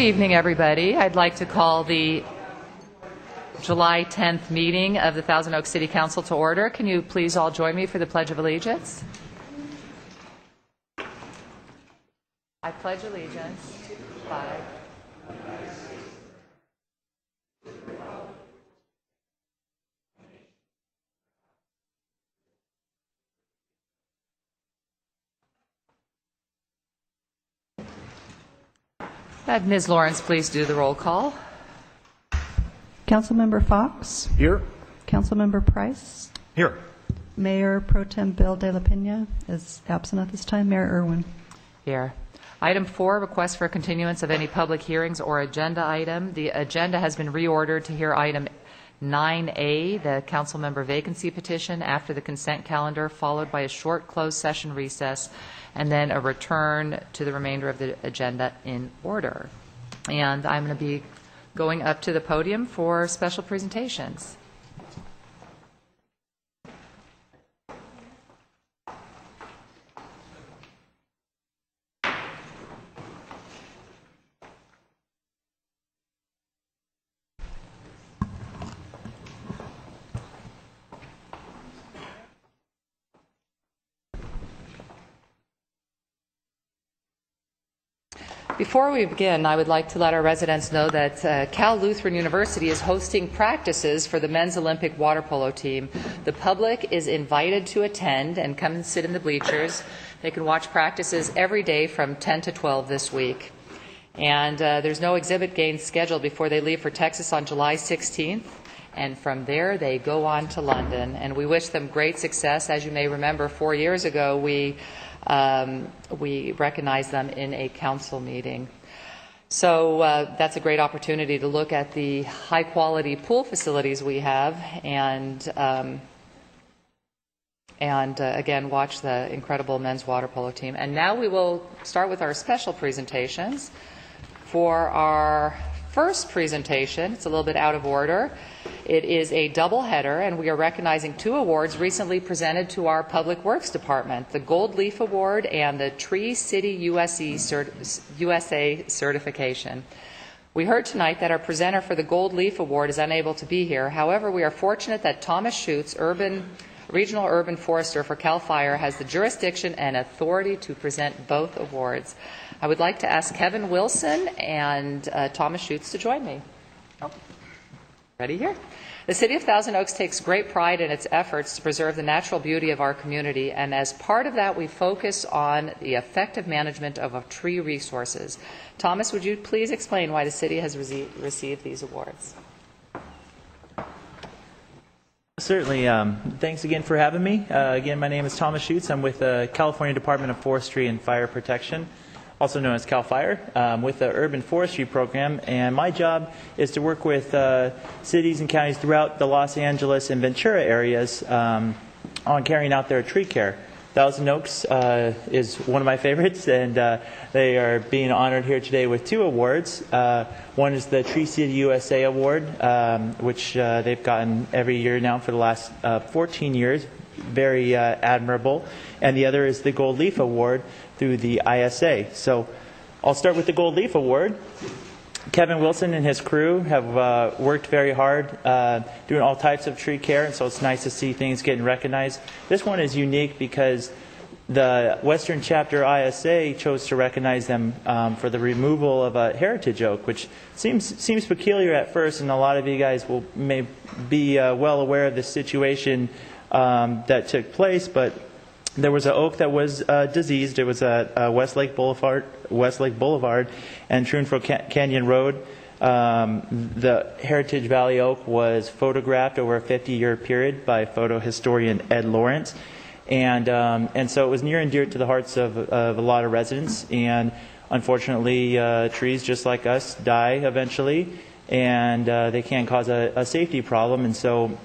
Good evening, everybody. I'd like to call the July 10th meeting of the Thousand Oaks City Council to order. Can you please all join me for the Pledge of Allegiance? I pledge allegiance to the flag Have Ms. Lawrence please do the roll call. Councilmember Fox? Here. Councilmember Price? Here. Mayor Pro Tem Bill De La Pena is absent at this time. Mayor Irwin? Here. Item 4, request for continuance of any public hearings or agenda item. The agenda has been reordered to hear item 9A, the council member vacancy petition, after the consent calendar, followed by a short closed session recess, and then a return to the remainder of the agenda in order. And I'm going to be going up to the podium for special presentations. Before we begin, I would like to let our residents know that Cal Lutheran University is hosting practices for the men's Olympic water polo team. The public is invited to attend and come and sit in the bleachers. They can watch practices every day from 10 to 12 this week. And there's no exhibit games scheduled before they leave for Texas on July 16th. And from there, they go on to London. And we wish them great success. As you may remember, 4 years ago, we recognized them in a council meeting. So that's a great opportunity to look at the high-quality pool facilities we have and again, watch the incredible men's water polo team. And now we will start with our special presentations. For our first presentation, it's a little bit out of order. It is a double header, and we are recognizing 2 awards recently presented to our Public Works Department, the Gold Leaf Award and the Tree City USA certification. We heard tonight that our presenter for the Gold Leaf Award is unable to be here. However, we are fortunate that Thomas Schutz, Regional Urban Forester for CAL FIRE, has the jurisdiction and authority to present both awards. I would like to ask Kevin Wilson and Thomas Schutz to join me. Ready here? The City of Thousand Oaks takes great pride in its efforts to preserve the natural beauty of our community, and as part of that, we focus on the effective management of our tree resources. Thomas, would you please explain why the city has received these awards? Certainly. Thanks again for having me. Again, my name is Thomas Schutz. I'm with the California Department of Forestry and Fire Protection, also known as CAL FIRE, with the Urban Forestry Program. And my job is to work with cities and counties throughout the Los Angeles and Ventura areas on carrying out their tree care. Thousand Oaks is one of my favorites, and they are being honored here today with 2 awards. One is the Tree City USA Award, which they've gotten every year now for the last 14 years. Very admirable. And the other is the Gold Leaf Award through the ISA. So I'll start with the Gold Leaf Award. Kevin Wilson and his crew have worked very hard doing all types of tree care, and so it's nice to see things getting recognized. This one is unique because the Western Chapter ISA chose to recognize them for the removal of a heritage oak, which seems peculiar at first, and a lot of you guys may be well aware of the situation that took place, but there was an oak that was diseased. It was at Westlake Boulevard and Troonfro Canyon Road. The Heritage Valley oak was photographed over a 50-year period by photo historian Ed Lawrence. And so it was near and dear to the hearts of a lot of residents. And unfortunately, trees just like us die eventually, and they can cause a safety problem. And so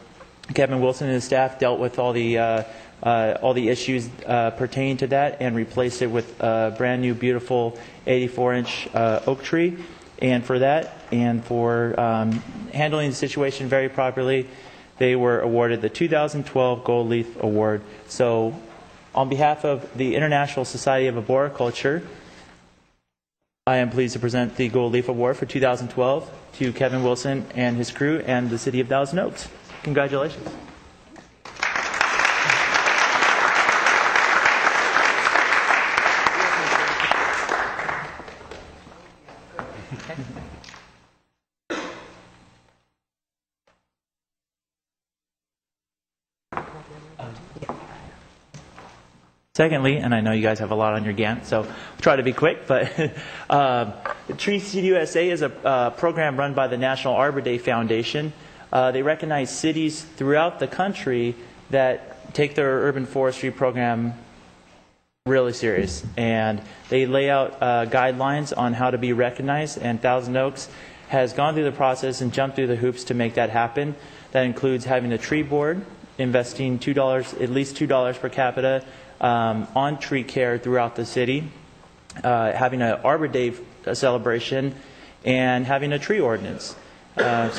Kevin Wilson and his staff dealt with all the issues pertaining to that and replaced it with a brand new, beautiful 84-inch oak tree. And for that, and for handling the situation very properly, they were awarded the 2012 Gold Leaf Award. So on behalf of the International Society of Arboriculture, I am pleased to present the Gold Leaf Award for 2012 to Kevin Wilson and his crew and the City of Thousand Oaks. Congratulations. Secondly, and I know you guys have a lot on your Gantt, so I'll try to be quick, but Tree City USA is a program run by the National Arbor Day Foundation. They recognize cities throughout the country that take their urban forestry program really serious, and they lay out guidelines on how to be recognized, and Thousand Oaks has gone through the process and jumped through the hoops to make that happen. That includes having a tree board, investing at least $2 per capita on tree care throughout the city, having an Arbor Day celebration, and having a tree ordinance. Again,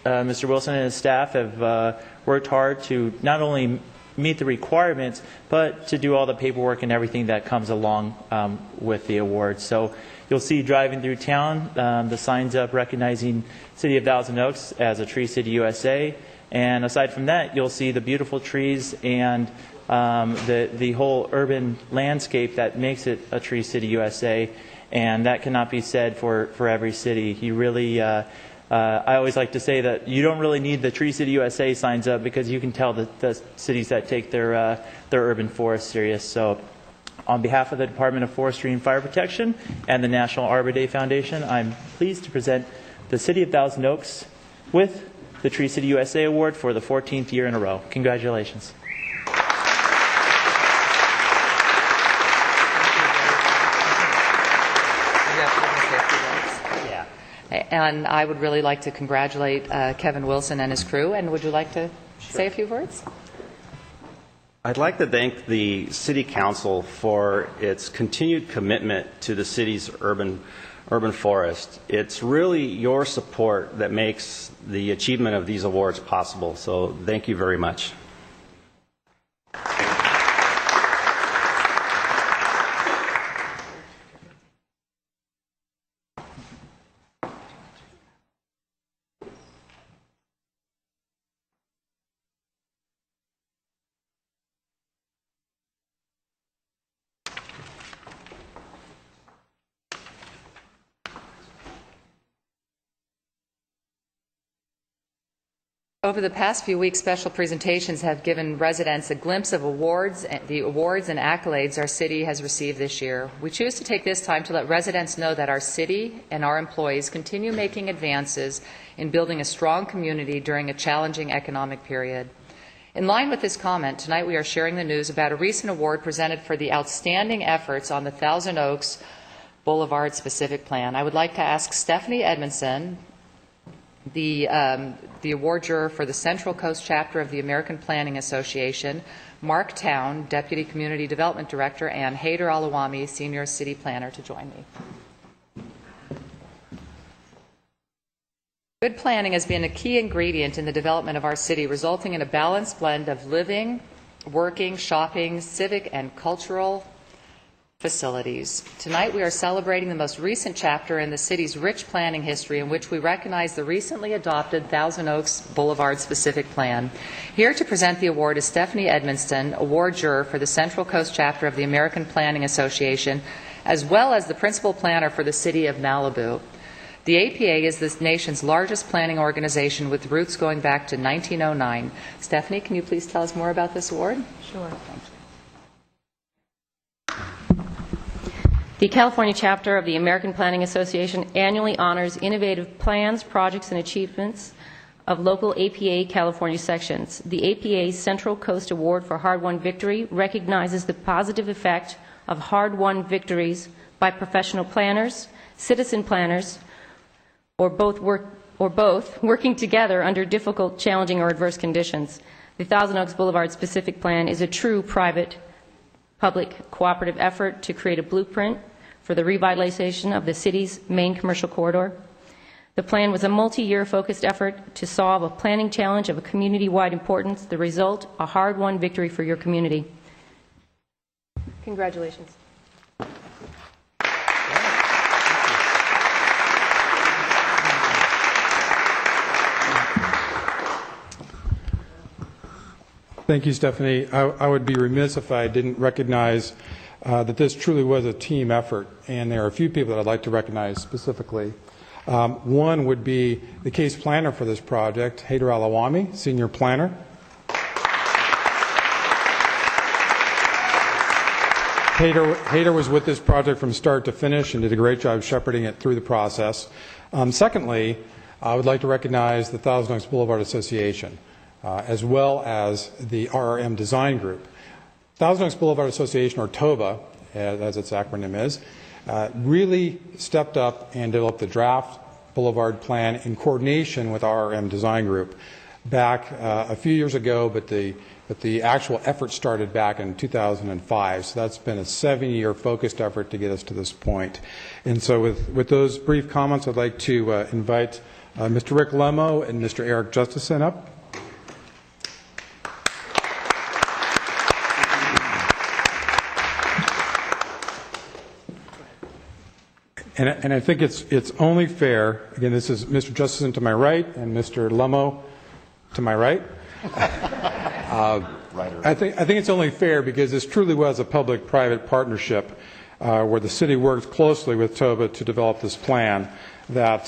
Mr. Wilson and his staff have worked hard to not only meet the requirements, but to do all the paperwork and everything that comes along with the award. So you'll see driving through town, the signs up recognizing City of Thousand Oaks as a Tree City USA. And aside from that, you'll see the beautiful trees and the whole urban landscape that makes it a Tree City USA. And that cannot be said for every city. You really, I always like to say that you don't really need the Tree City USA signs up because you can tell the cities that take their urban forest serious. So on behalf of the Department of Forestry and Fire Protection and the National Arbor Day Foundation, I'm pleased to present the City of Thousand Oaks with the Tree City USA Award for the 14th year in a row. Congratulations. Yeah. And I would really like to congratulate Kevin Wilson and his crew. And would you like to say a few words? I'd like to thank the City Council for its continued commitment to the city's urban forest. It's really your support that makes the achievement of these awards possible. So thank you very much. Over the past few weeks, special presentations have given residents a glimpse of the awards and accolades our city has received this year. We choose to take this time to let residents know that our city and our employees continue making advances in building a strong community during a challenging economic period. In line with this comment, tonight we are sharing the news about a recent award presented for the outstanding efforts on the Thousand Oaks Boulevard Specific Plan. I would like to ask Stephanie Edmondson, the award juror for the Central Coast chapter of the American Planning Association, Mark Town, Deputy Community Development Director, and Haider Alawami, Senior City Planner, to join me. Good planning has been a key ingredient in the development of our city, resulting in a balanced blend of living, working, shopping, civic, and cultural facilities. Tonight we are celebrating the most recent chapter in the city's rich planning history, in which we recognize the recently adopted Thousand Oaks Boulevard Specific Plan. Here to present the award is Stephanie Edmondson, award juror for the Central Coast chapter of the American Planning Association, as well as the principal planner for the city of Malibu. The APA is the nation's largest planning organization with roots going back to 1909. Stephanie, can you please tell us more about this award? Sure. The California chapter of the American Planning Association annually honors innovative plans, projects, and achievements of local APA California sections. The APA's Central Coast Award for Hard-Won Victory recognizes the positive effect of hard-won victories by professional planners, citizen planners, or both working together under difficult, challenging, or adverse conditions. The Thousand Oaks Boulevard Specific Plan is a true private-public cooperative effort to create a blueprint for the revitalization of the city's main commercial corridor. The plan was a multi-year focused effort to solve a planning challenge of a community-wide importance. The result, a hard-won victory for your community. Congratulations. Thank you, Stephanie. I would be remiss if I didn't recognize that this truly was a team effort, and there are a few people that I'd like to recognize specifically. One would be the case planner for this project, Haider Alawami, senior planner. Haider was with this project from start to finish and did a great job shepherding it through the process. Secondly, I would like to recognize the Thousand Oaks Boulevard Association, as well as the RRM Design Group. Thousand Oaks Boulevard Association, or TOBA, as its acronym is, really stepped up and developed the draft boulevard plan in coordination with RRM Design Group back a few years ago, but the actual effort started back in 2005. So that's been a 7-year focused effort to get us to this point. And so with those brief comments, I'd like to invite Mr. Rick Lemo and Mr. Eric Justison up. And I think it's only fair, again, this is Mr. Justison to my right and Mr. Lemo to my right. I think it's only fair because this truly was a public-private partnership where the city worked closely with TOBA to develop this plan, that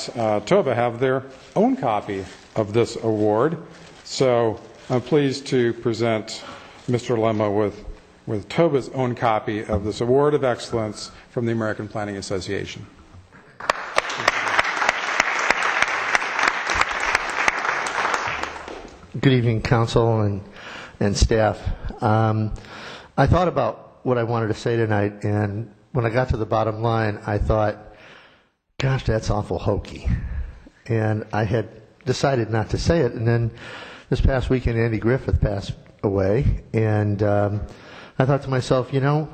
TOBA have their own copy of this award. So I'm pleased to present Mr. Lemo with TOBA's own copy of this Award of Excellence from the American Planning Association. Good evening, Council and staff. I thought about what I wanted to say tonight, and when I got to the bottom line, I thought, gosh, that's awful hokey. And I had decided not to say it, and then this past weekend, Andy Griffith passed away, and I thought to myself, you know,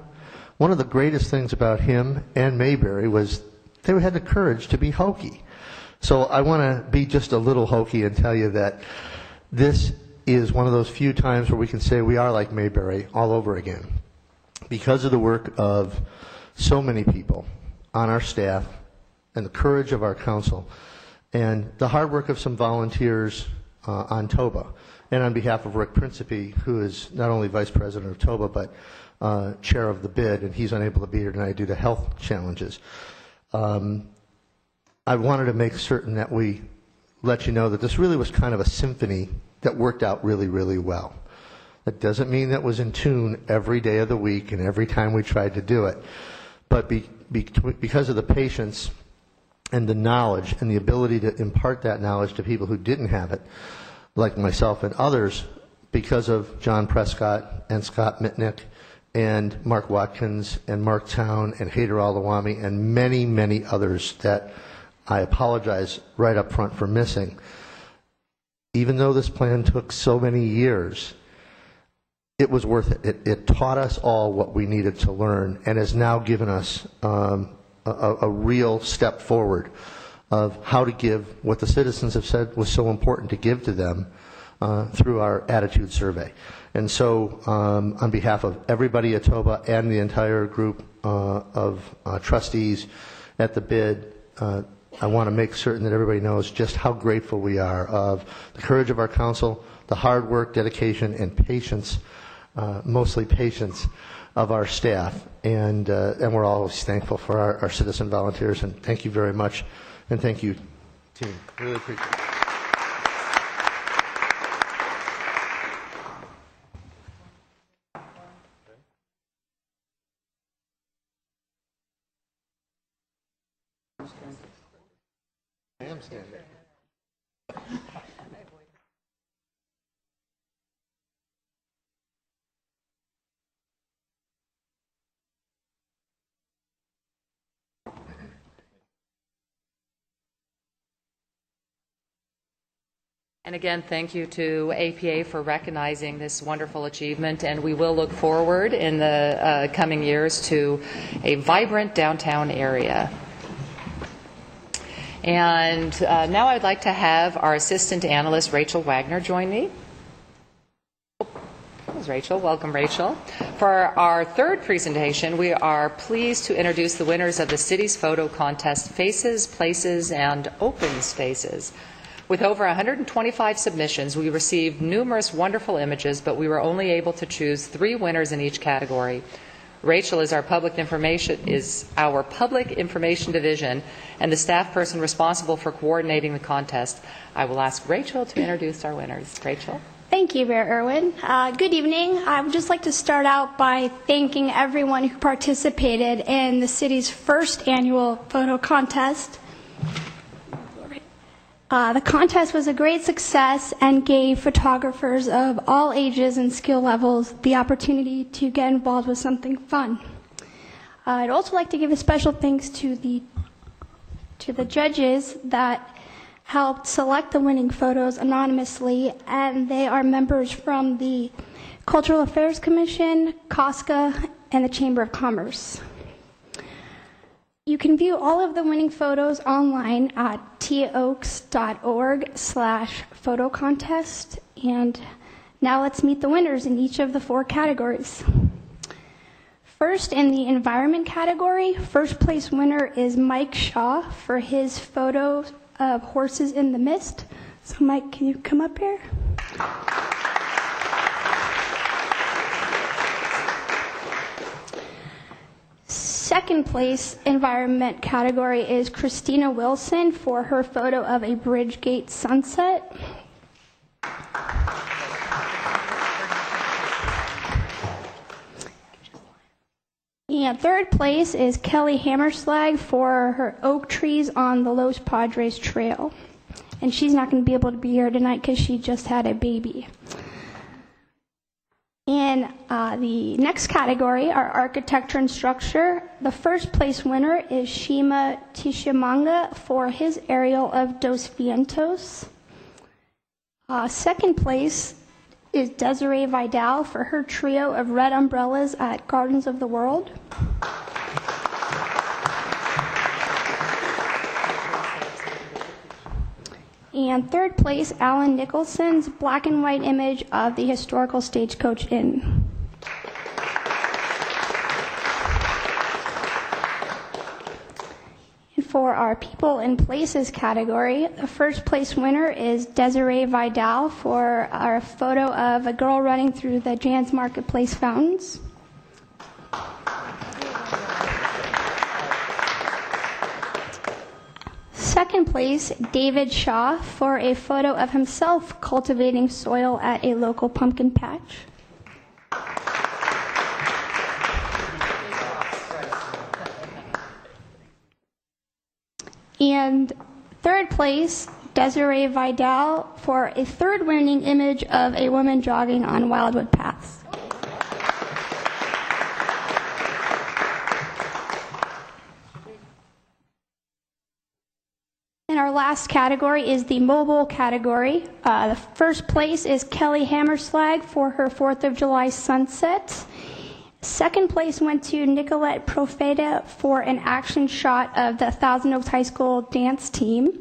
one of the greatest things about him and Mayberry was they had the courage to be hokey. So I want to be just a little hokey and tell you that this is one of those few times where we can say we are like Mayberry all over again, because of the work of so many people on our staff and the courage of our council and the hard work of some volunteers on TOBA, and on behalf of Rick Principe, who is not only vice president of TOBA but chair of the bid, and he's unable to be here tonight due to health challenges. I wanted to make certain that we let you know that this really was kind of a symphony that worked out really, really well. That doesn't mean that was in tune every day of the week and every time we tried to do it. But because of the patience and the knowledge and the ability to impart that knowledge to people who didn't have it, like myself and others, because of John Prescott and Scott Mitnick and Mark Watkins and Mark Town and Haider Alawami and many, many others that I apologize right up front for missing. Even though this plan took so many years, it was worth it. It taught us all what we needed to learn and has now given us a real step forward of how to give what the citizens have said was so important to give to them through our attitude survey. And so on behalf of everybody at TOBA and the entire group of trustees at the bid, I want to make certain that everybody knows just how grateful we are of the courage of our council, the hard work, dedication, and patience, mostly patience, of our staff. And we're always thankful for our citizen volunteers. And thank you very much. And thank you, team. Really appreciate it. I am standing. And again, thank you to APA for recognizing this wonderful achievement, and we will look forward in the coming years to a vibrant downtown area. And now I'd like to have our assistant analyst, Rachel Wagner, join me. There's Rachel. Welcome, Rachel. For our third presentation, we are pleased to introduce the winners of the city's photo contest, Faces, Places, and Open Spaces. With over 125 submissions, we received numerous wonderful images, but we were only able to choose 3 winners in each category. Rachel is our public information division and the staff person responsible for coordinating the contest. I will ask Rachel to introduce our winners. Rachel. Thank you, Mayor Irwin. Good evening. I would just like to start out by thanking everyone who participated in the city's first annual photo contest. The contest was a great success and gave photographers of all ages and skill levels the opportunity to get involved with something fun. I'd also like to give a special thanks to the judges that helped select the winning photos anonymously, and they are members from the Cultural Affairs Commission, COSCA, and the Chamber of Commerce. You can view all of the winning photos online at toaks.org/photo contest. And now let's meet the winners in each of the 4 categories. First, in the environment category, first place winner is Mike Shaw for his photo of horses in the mist. So Mike, can you come up here? Second place environment category is Christina Wilson for her photo of a Bridgegate sunset. And third place is Kelly Hammerslag for her oak trees on the Los Padres Trail. And she's not going to be able to be here tonight because she just had a baby. In the next category, our architecture and structure, the first place winner is Shima Tishimanga for his aerial of Dos Vientos. Second place is Desiree Vidal for her trio of red umbrellas at Gardens of the World. And third place, Alan Nicholson's black and white image of the historical Stagecoach Inn. And for our people and places category, the first place winner is Desiree Vidal for our photo of a girl running through the Jan's Marketplace fountains. Second place, David Shaw for a photo of himself cultivating soil at a local pumpkin patch. And third place, Desiree Vidal for a third winning image of a woman jogging on Wildwood Paths. And our last category is the mobile category. The first place is Kelly Hammerslag for her 4th of July sunset. Second place went to Nicolette Profeta for an action shot of the Thousand Oaks High School dance team.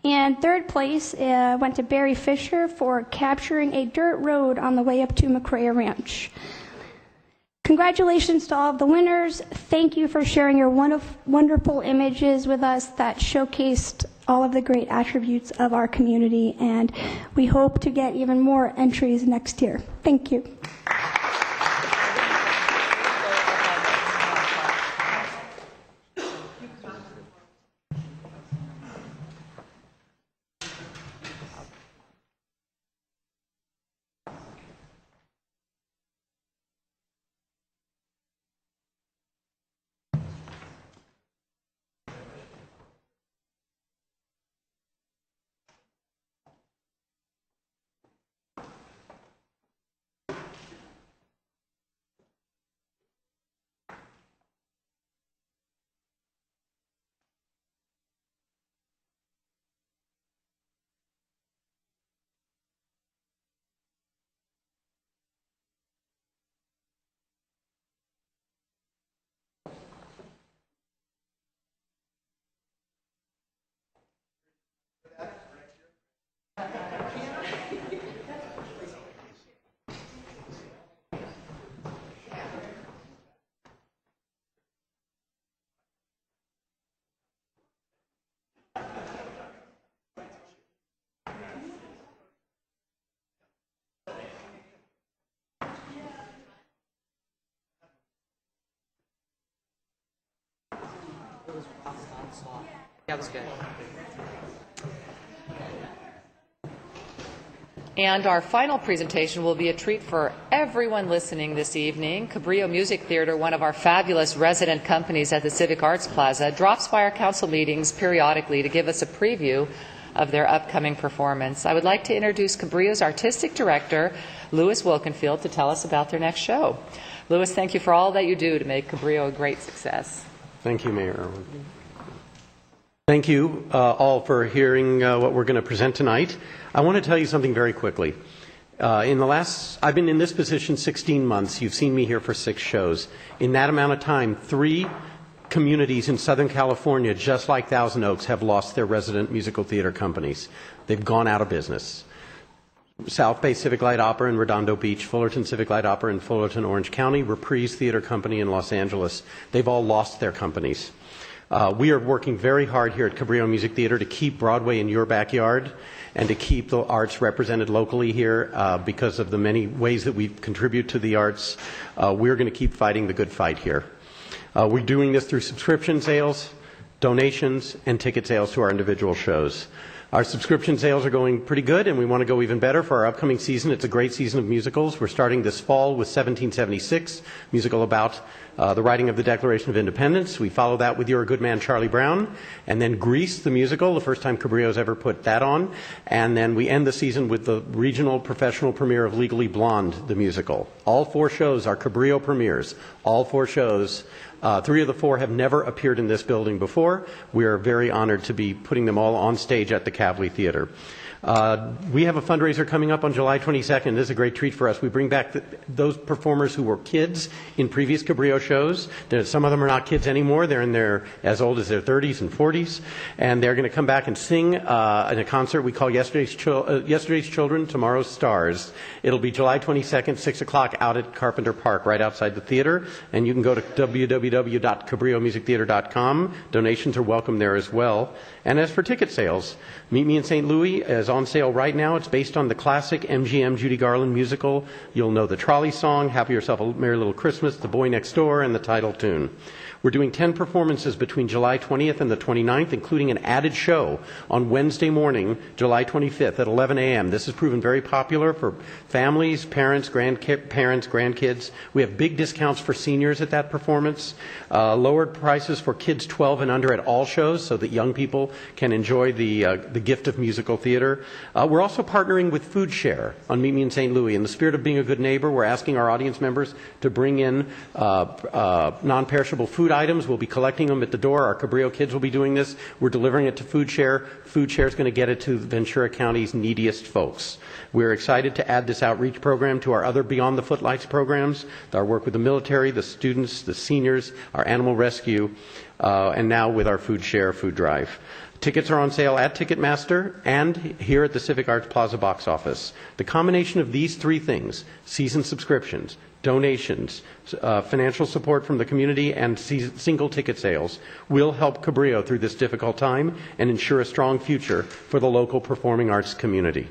And third place went to Barry Fisher for capturing a dirt road on the way up to McCrea Ranch. Congratulations to all of the winners. Thank you for sharing your wonderful images with us that showcased all of the great attributes of our community, and we hope to get even more entries next year. Thank you. That was good. And our final presentation will be a treat for everyone listening this evening. Cabrillo Music Theater, one of our fabulous resident companies at the Civic Arts Plaza, drops by our council meetings periodically to give us a preview of their upcoming performance. I would like to introduce Cabrillo's artistic director, Louis Wilkenfield, to tell us about their next show. Louis, thank you for all that you do to make Cabrillo a great success. Thank you, Mayor. Thank you all for hearing what we're going to present tonight. I want to tell you something very quickly. I've been in this position 16 months. You've seen me here for 6 shows. In that amount of time, 3 communities in Southern California, just like Thousand Oaks, have lost their resident musical theater companies. They've gone out of business. South Bay Civic Light Opera in Redondo Beach, Fullerton Civic Light Opera in Fullerton, Orange County, Reprise Theater Company in Los Angeles. They've all lost their companies. We are working very hard here at Cabrillo Music Theater to keep Broadway in your backyard and to keep the arts represented locally here because of the many ways that we contribute to the arts. We're going to keep fighting the good fight here. We're doing this through subscription sales, donations, and ticket sales to our individual shows. Our subscription sales are going pretty good, and we want to go even better for our upcoming season. It's a great season of musicals. We're starting this fall with 1776, musical about the writing of the Declaration of Independence. We follow that with You're a Good Man, Charlie Brown, and then Grease, the musical, the first time Cabrillo's ever put that on. And then we end the season with the regional professional premiere of Legally Blonde, the musical. All 4 shows are Cabrillo premieres. All 4 shows. 3 of the 4 have never appeared in this building before. We are very honored to be putting them all on stage at the Kavli Theater. We have a fundraiser coming up on July 22nd. This is a great treat for us. We bring back those performers who were kids in previous Cabrillo shows. Some of them are not kids anymore. They're in their as old as their 30s and 40s. And they're going to come back and sing in a concert we call Yesterday's Children, Tomorrow's Stars. It'll be July 22nd, 6 o'clock out at Carpenter Park, right outside the theater. And you can go to www.cabrillomusictheater.com. Donations are welcome there as well. And as for ticket sales, Meet Me in St. Louis is on sale right now. It's based on the classic MGM Judy Garland musical. You'll know the trolley song, Have Yourself a Merry Little Christmas, The Boy Next Door, and the title tune. We're doing 10 performances between July 20th and the 29th, including an added show on Wednesday morning, July 25th at 11 a.m. This has proven very popular for families, parents, grandkids. We have big discounts for seniors at that performance, lowered prices for kids 12 and under at all shows so that young people can enjoy the gift of musical theater. We're also partnering with Food Share on Meet Me in St. Louis. In the spirit of being a good neighbor, we're asking our audience members to bring in non-perishable food items. We'll be collecting them at the door. Our Cabrillo kids will be doing this. We're delivering it to Food Share. Food Share is going to get it to Ventura County's neediest folks. We're excited to add this outreach program to our other Beyond the Footlights programs, our work with the military, the students, the seniors, our animal rescue, and now with our Food Share food drive. Tickets are on sale at Ticketmaster and here at the Civic Arts Plaza box office. The combination of these 3 things, season subscriptions, donations, financial support from the community, and single ticket sales, will help Cabrillo through this difficult time and ensure a strong future for the local performing arts community.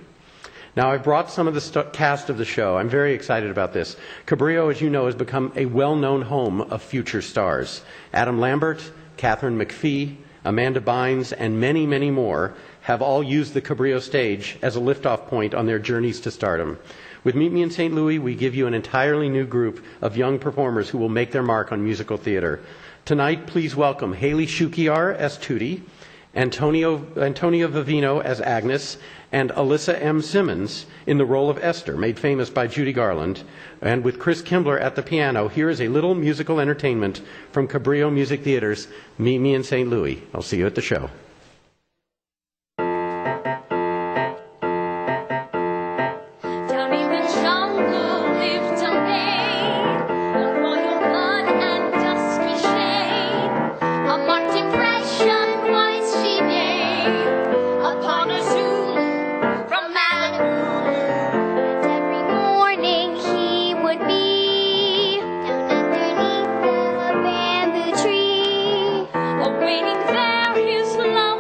Now, I've brought some of the cast of the show. I'm very excited about this. Cabrillo, as you know, has become a well-known home of future stars. Adam Lambert, Catherine McPhee, Amanda Bynes, and many, many more have all used the Cabrillo stage as a liftoff point on their journeys to stardom. With Meet Me in St. Louis, we give you an entirely new group of young performers who will make their mark on musical theater. Tonight, please welcome Haley Shukiar as Tootie, Antonia Vivino as Agnes, and Alyssa M. Simmons in the role of Esther, made famous by Judy Garland. And with Chris Kimbler at the piano, here is a little musical entertainment from Cabrillo Music Theater's Meet Me in St. Louis. I'll see you at the show. Waiting there, his love.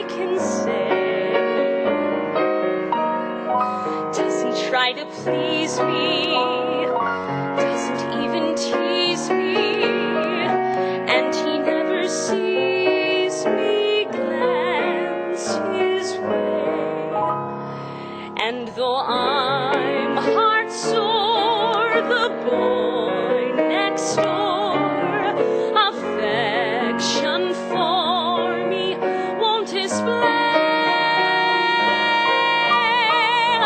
can say. Doesn't try to please me, doesn't even tease me, and he never sees me glance his way. And though I'm heart sore, the boy next door affection for me won't display.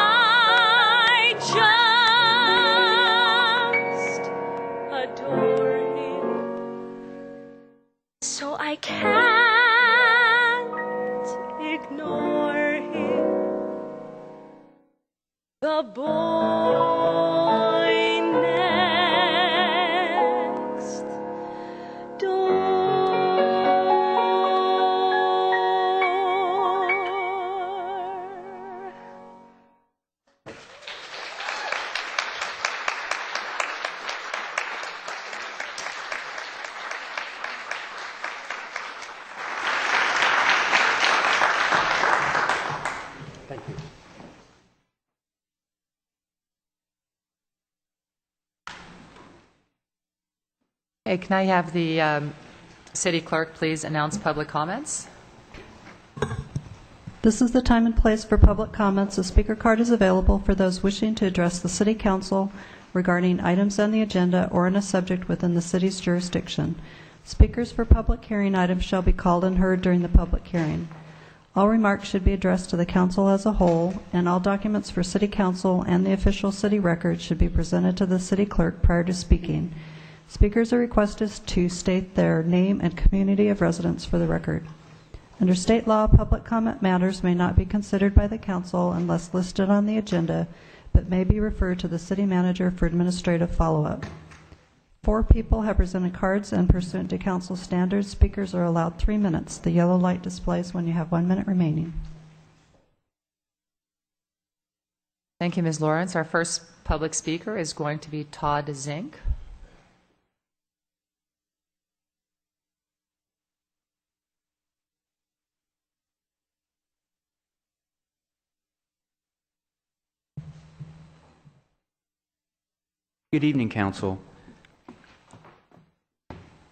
I just adore him, so I can't ignore him. The boy next door. Hey, can I have the city clerk please announce public comments? This is the time and place for public comments. A speaker card is available for those wishing to address the City Council regarding items on the agenda or on a subject within the city's jurisdiction. Speakers for public hearing items shall be called and heard during the public hearing. All remarks should be addressed to the council as a whole, and all documents for City Council and the official city records should be presented to the city clerk prior to speaking. Speakers are requested to state their name and community of residence for the record. Under state law, public comment matters may not be considered by the council unless listed on the agenda, but may be referred to the city manager for administrative follow-up. 4 people have presented cards, and pursuant to council standards, speakers are allowed 3 minutes. The yellow light displays when you have 1 minute remaining. Thank you, Ms. Lawrence. Our first public speaker is going to be Todd Zink. Good evening, Council.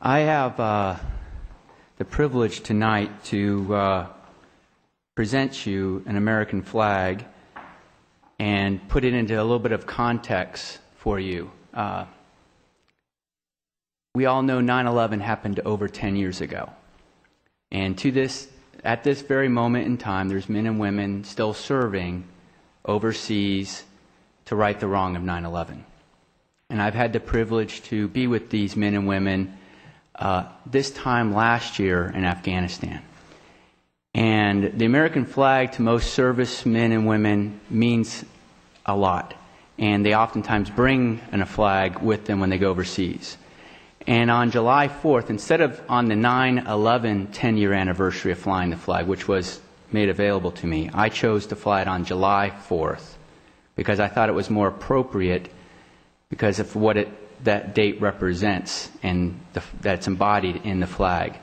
I have the privilege tonight to present you an American flag and put it into a little bit of context for you. We all know 9/11 happened over 10 years ago. And at this very moment in time, there's men and women still serving overseas to right the wrong of 9/11. And I've had the privilege to be with these men and women this time last year in Afghanistan. And the American flag to most servicemen and women means a lot. And they oftentimes bring a flag with them when they go overseas. And on July 4th, instead of on the 9/11 10-year anniversary of flying the flag, which was made available to me, I chose to fly it on July 4th because I thought it was more appropriate because of what that date represents and that's embodied in the flag.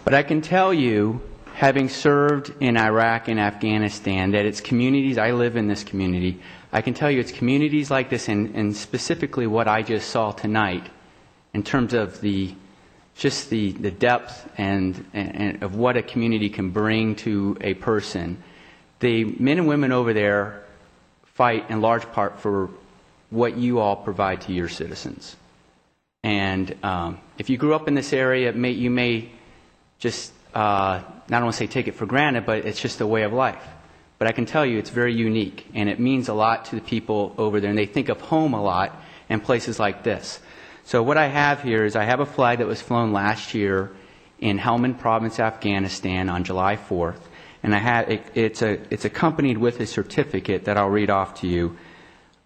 But I can tell you, having served in Iraq and Afghanistan, that it's communities, I live in this community, I can tell you it's communities like this and specifically what I just saw tonight in terms of the depth and of what a community can bring to a person. The men and women over there fight in large part for what you all provide to your citizens. And if you grew up in this area, you may just, I don't want to say take it for granted, but it's just a way of life. But I can tell you it's very unique, and it means a lot to the people over there, and they think of home a lot in places like this. So what I have here is I have a flag that was flown last year in Helmand Province, Afghanistan on July 4th, and it's accompanied with a certificate that I'll read off to you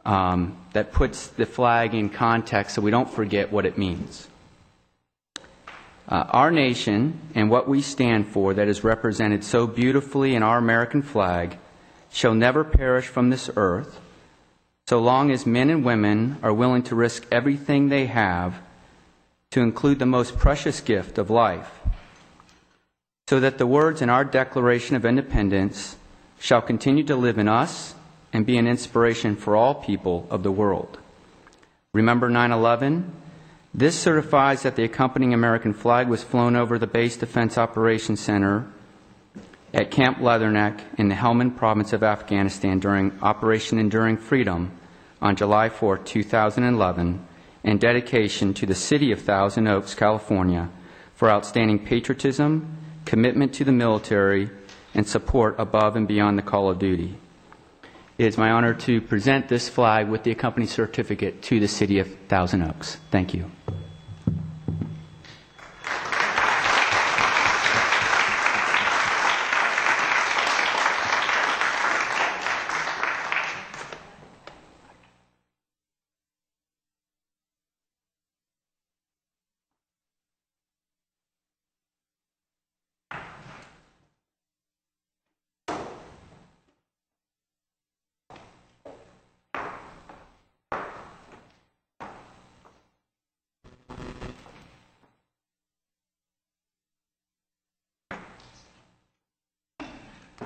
that puts the flag in context so we don't forget what it means. Our nation and what we stand for that is represented so beautifully in our American flag shall never perish from this earth so long as men and women are willing to risk everything they have to include the most precious gift of life. so that the words in our Declaration of Independence shall continue to live in us and be an inspiration for all people of the world. Remember 9/11? This certifies that the accompanying American flag was flown over the Base Defense Operations Center at Camp Leatherneck in the Helmand province of Afghanistan during Operation Enduring Freedom on July 4, 2011, and dedication to the city of Thousand Oaks, California, for outstanding patriotism, commitment to the military, and support above and beyond the call of duty. It is my honor to present this flag with the accompanying certificate to the city of Thousand Oaks. Thank you.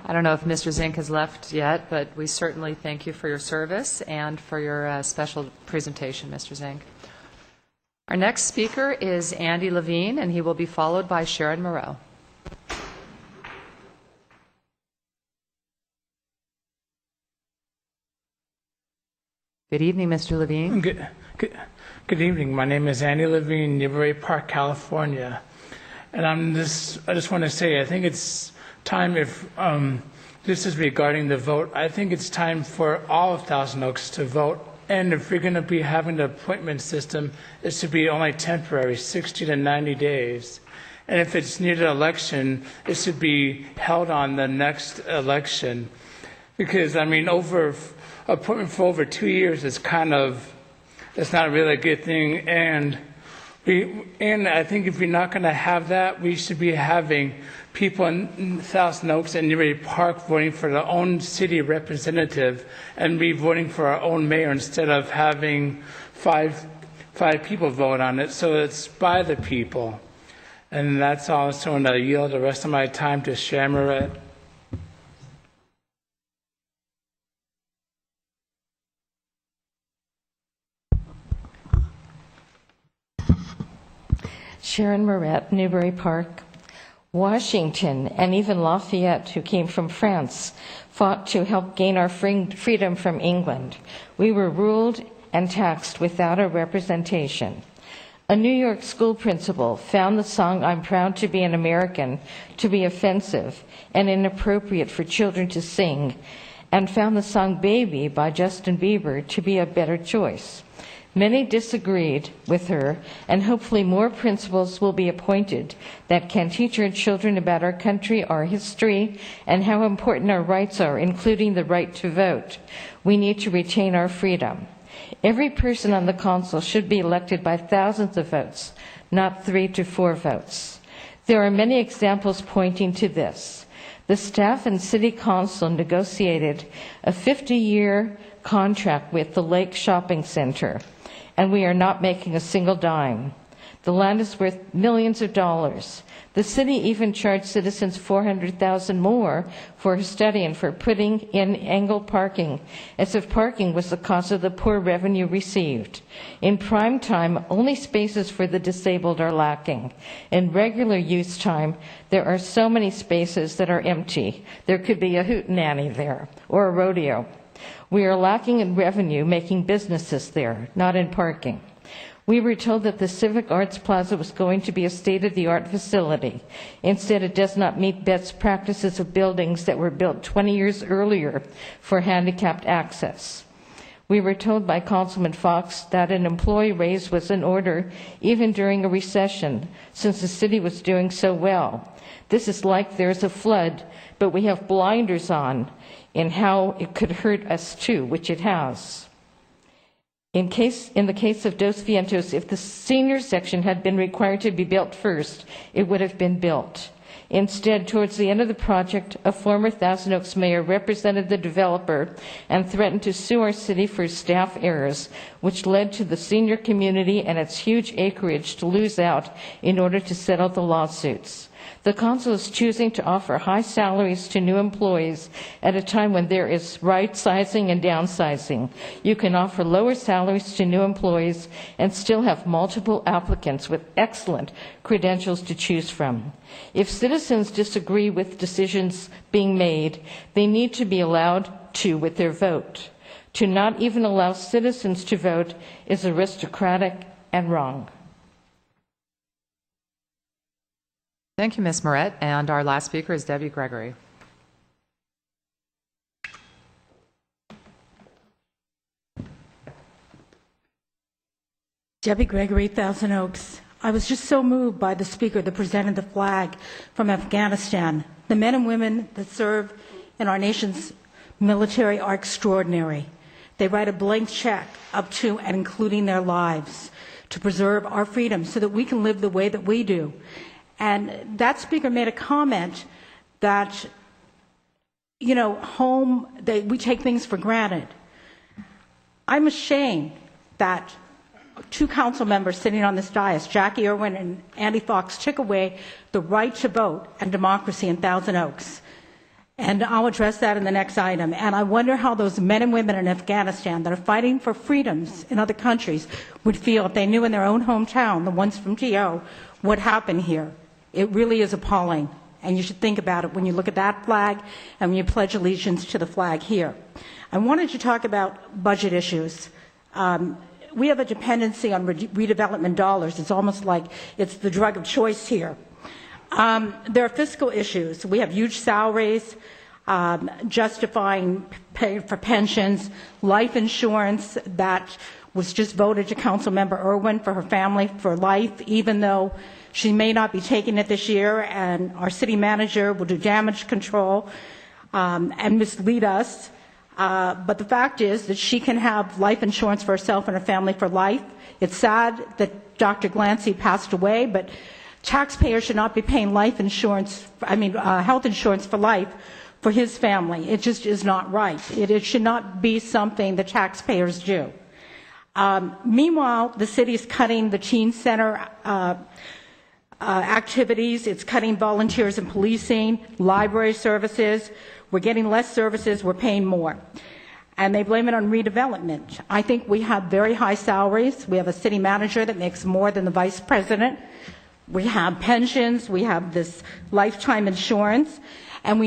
I don't know if Mr. Zink has left yet, but we certainly thank you for your service and for your special presentation, Mr. Zink. Our next speaker is Andy Levine, and he will be followed by Sharon Moreau. Good evening, Mr. Levine. Good evening. My name is Andy Levine, Newbury Park, California. And I just want to say, I think it's time, if this is regarding the vote, I think it's time for all of Thousand Oaks to vote. And if we're going to be having the appointment system, it should be only temporary, 60 to 90 days. And if it's near the election, it should be held on the next election. Because, I mean, appointment for over 2 years is it's not really a good thing. And I think if we're not going to have that, we should be having people in Thousand Oaks and Newbury Park voting for their own city representative and be voting for our own mayor instead of having five people vote on it. So it's by the people. And that's all. So I'm going to yield the rest of my time to Sharon Moreau. Sharon Moret, Newbury Park. Washington and even Lafayette, who came from France, fought to help gain our freedom from England. We were ruled and taxed without a representation. A New York school principal found the song "I'm Proud to Be an American" to be offensive and inappropriate for children to sing, and found the song "Baby" by Justin Bieber to be a better choice. Many disagreed with her, and hopefully more principals will be appointed that can teach our children about our country, our history, and how important our rights are, including the right to vote. We need to retain our freedom. Every person on the council should be elected by thousands of votes, not 3 to 4 votes. There are many examples pointing to this. The staff and city council negotiated a 50-year contract with the Lake Shopping Center, and we are not making a single dime. The land is worth millions of dollars. The city even charged citizens $400,000 more for a study and for putting in angled parking, as if parking was the cause of the poor revenue received. In prime time, only spaces for the disabled are lacking. In regular use time, there are so many spaces that are empty. There could be a hootenanny there, or a rodeo. We are lacking in revenue making businesses there, not in parking. We were told that the Civic Arts Plaza was going to be a state-of-the-art facility. Instead, it does not meet best practices of buildings that were built 20 years earlier for handicapped access. We were told by Councilman Fox that an employee raise was in order even during a recession, since the city was doing so well. This is like there's a flood, but we have blinders on in how it could hurt us too, which it has. In the case of Dos Vientos, if the senior section had been required to be built first, it would have been built. Instead, towards the end of the project, a former Thousand Oaks mayor represented the developer and threatened to sue our city for staff errors, which led to the senior community and its huge acreage to lose out in order to settle the lawsuits. The council is choosing to offer high salaries to new employees at a time when there is right-sizing and downsizing. You can offer lower salaries to new employees and still have multiple applicants with excellent credentials to choose from. If citizens disagree with decisions being made, they need to be allowed to with their vote. To not even allow citizens to vote is aristocratic and wrong. Thank you, Ms. Moret. And our last speaker is Debbie Gregory. Debbie Gregory, Thousand Oaks. I was just so moved by the speaker that presented the flag from Afghanistan. The men and women that serve in our nation's military are extraordinary. They write a blank check up to and including their lives to preserve our freedom so that we can live the way that we do. And that speaker made a comment that, you know, we take things for granted. I'm ashamed that two council members sitting on this dais, Jackie Irwin and Andy Fox, took away the right to vote and democracy in Thousand Oaks. And I'll address that in the next item. And I wonder how those men and women in Afghanistan that are fighting for freedoms in other countries would feel if they knew in their own hometown, the ones from TO, what happened here. It really is appalling. And you should think about it when you look at that flag and when you pledge allegiance to the flag here. I wanted to talk about budget issues. We have a dependency on redevelopment dollars. It's almost like it's the drug of choice here. There are fiscal issues. We have huge salaries, justifying pay for pensions, life insurance that was just voted to Councilmember Irwin for her family for life, even though she may not be taking it this year, and our city manager will do damage control and mislead us. But the fact is that she can have life insurance for herself and her family for life. It's sad that Dr. Glancy passed away, but taxpayers should not be paying health insurance for life for his family. It just is not right. It should not be something the taxpayers do. Meanwhile, the city is cutting the teen center activities. It's cutting volunteers in policing, library services. We're getting less services. We're paying more. And they blame it on redevelopment. I think we have very high salaries. We have a city manager that makes more than the vice president. We have pensions, we have this lifetime insurance, and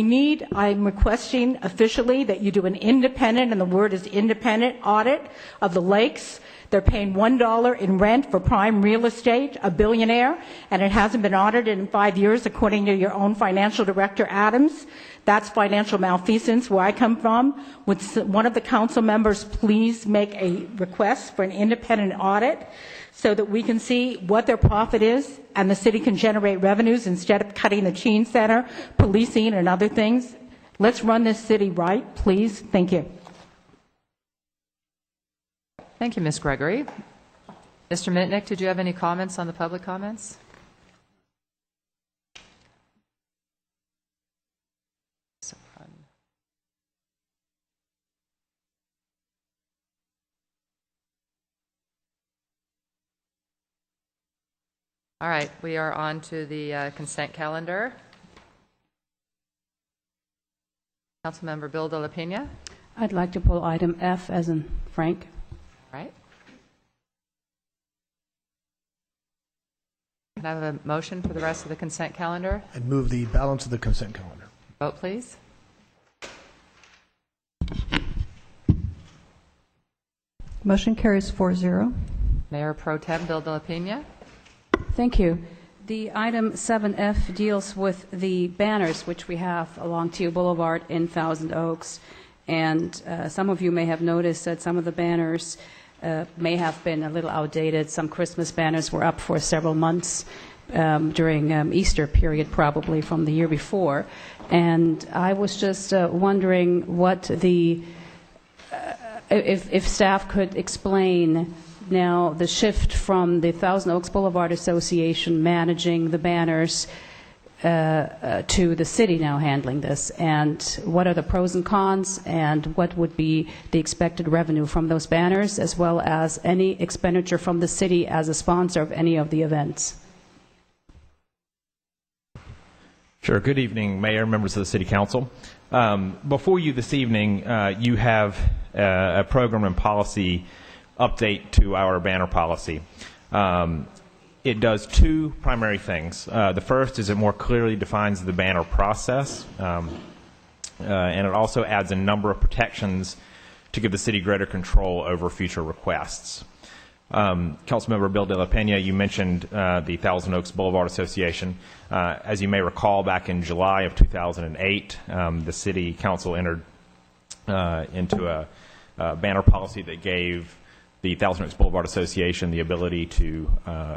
I'm requesting officially that you do an independent, and the word is independent, audit of the lakes. They're paying $1 in rent for prime real estate, a billionaire, and it hasn't been audited in 5 years, according to your own financial director, Adams. That's financial malfeasance where I come from. Would one of the council members please make a request for an independent audit so that we can see what their profit is and the city can generate revenues instead of cutting the teen center, policing, and other things? Let's run this city right, please. Thank you. Thank you, Ms. Gregory. Mr. Mitnick, did you have any comments on the public comments? All right, we are on to the consent calendar. Councilmember Bill de la Pena. I'd like to pull item F as in Frank. All right. Can I have a motion for the rest of the consent calendar? I'd move the balance of the consent calendar. Vote, please. Motion carries 4-0. Mayor Pro Tem Bill de la Pena. Thank you. The item 7F deals with the banners which we have along TU Boulevard in Thousand Oaks. And some of you may have noticed that some of the banners may have been a little outdated. Some Christmas banners were up for several months during Easter period, probably from the year before. And I was just wondering what the, if staff could explain now the shift from the Thousand Oaks Boulevard Association managing the banners to the city now handling this, and what are the pros and cons, and what would be the expected revenue from those banners, as well as any expenditure from the city as a sponsor of any of the events. Sure. Good evening, Mayor, members of the City Council. Before you this evening, you have a program and policy update to our banner policy. It does two primary things. The first is it more clearly defines the banner process, and it also adds a number of protections to give the city greater control over future requests. Councilmember Bill De La Pena, you mentioned the Thousand Oaks Boulevard Association. As you may recall, back in July of 2008, the City Council entered into a banner policy that gave the Thousand Oaks Boulevard Association the ability to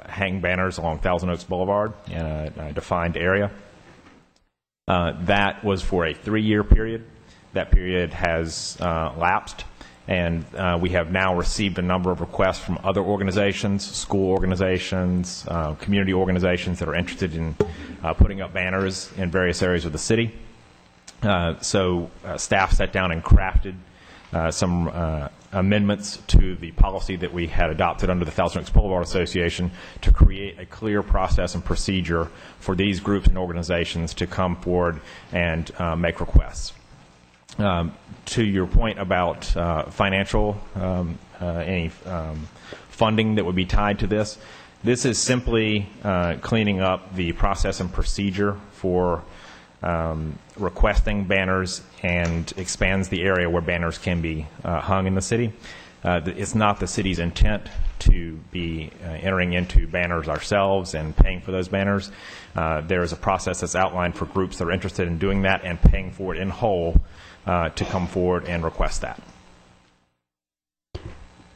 hang banners along Thousand Oaks Boulevard in a defined area. That was for a 3-year period. That period has lapsed. And we have now received a number of requests from other organizations, school organizations, community organizations that are interested in putting up banners in various areas of the city. So staff sat down and crafted some amendments to the policy that we had adopted under the Thousand Oaks Boulevard Association to create a clear process and procedure for these groups and organizations to come forward and make requests. To your point about financial, any funding that would be tied to this, this is simply cleaning up the process and procedure for requesting banners and expands the area where banners can be hung in the city. It's not the city's intent to be entering into banners ourselves and paying for those banners. There is a process that's outlined for groups that are interested in doing that and paying for it in whole to come forward and request that.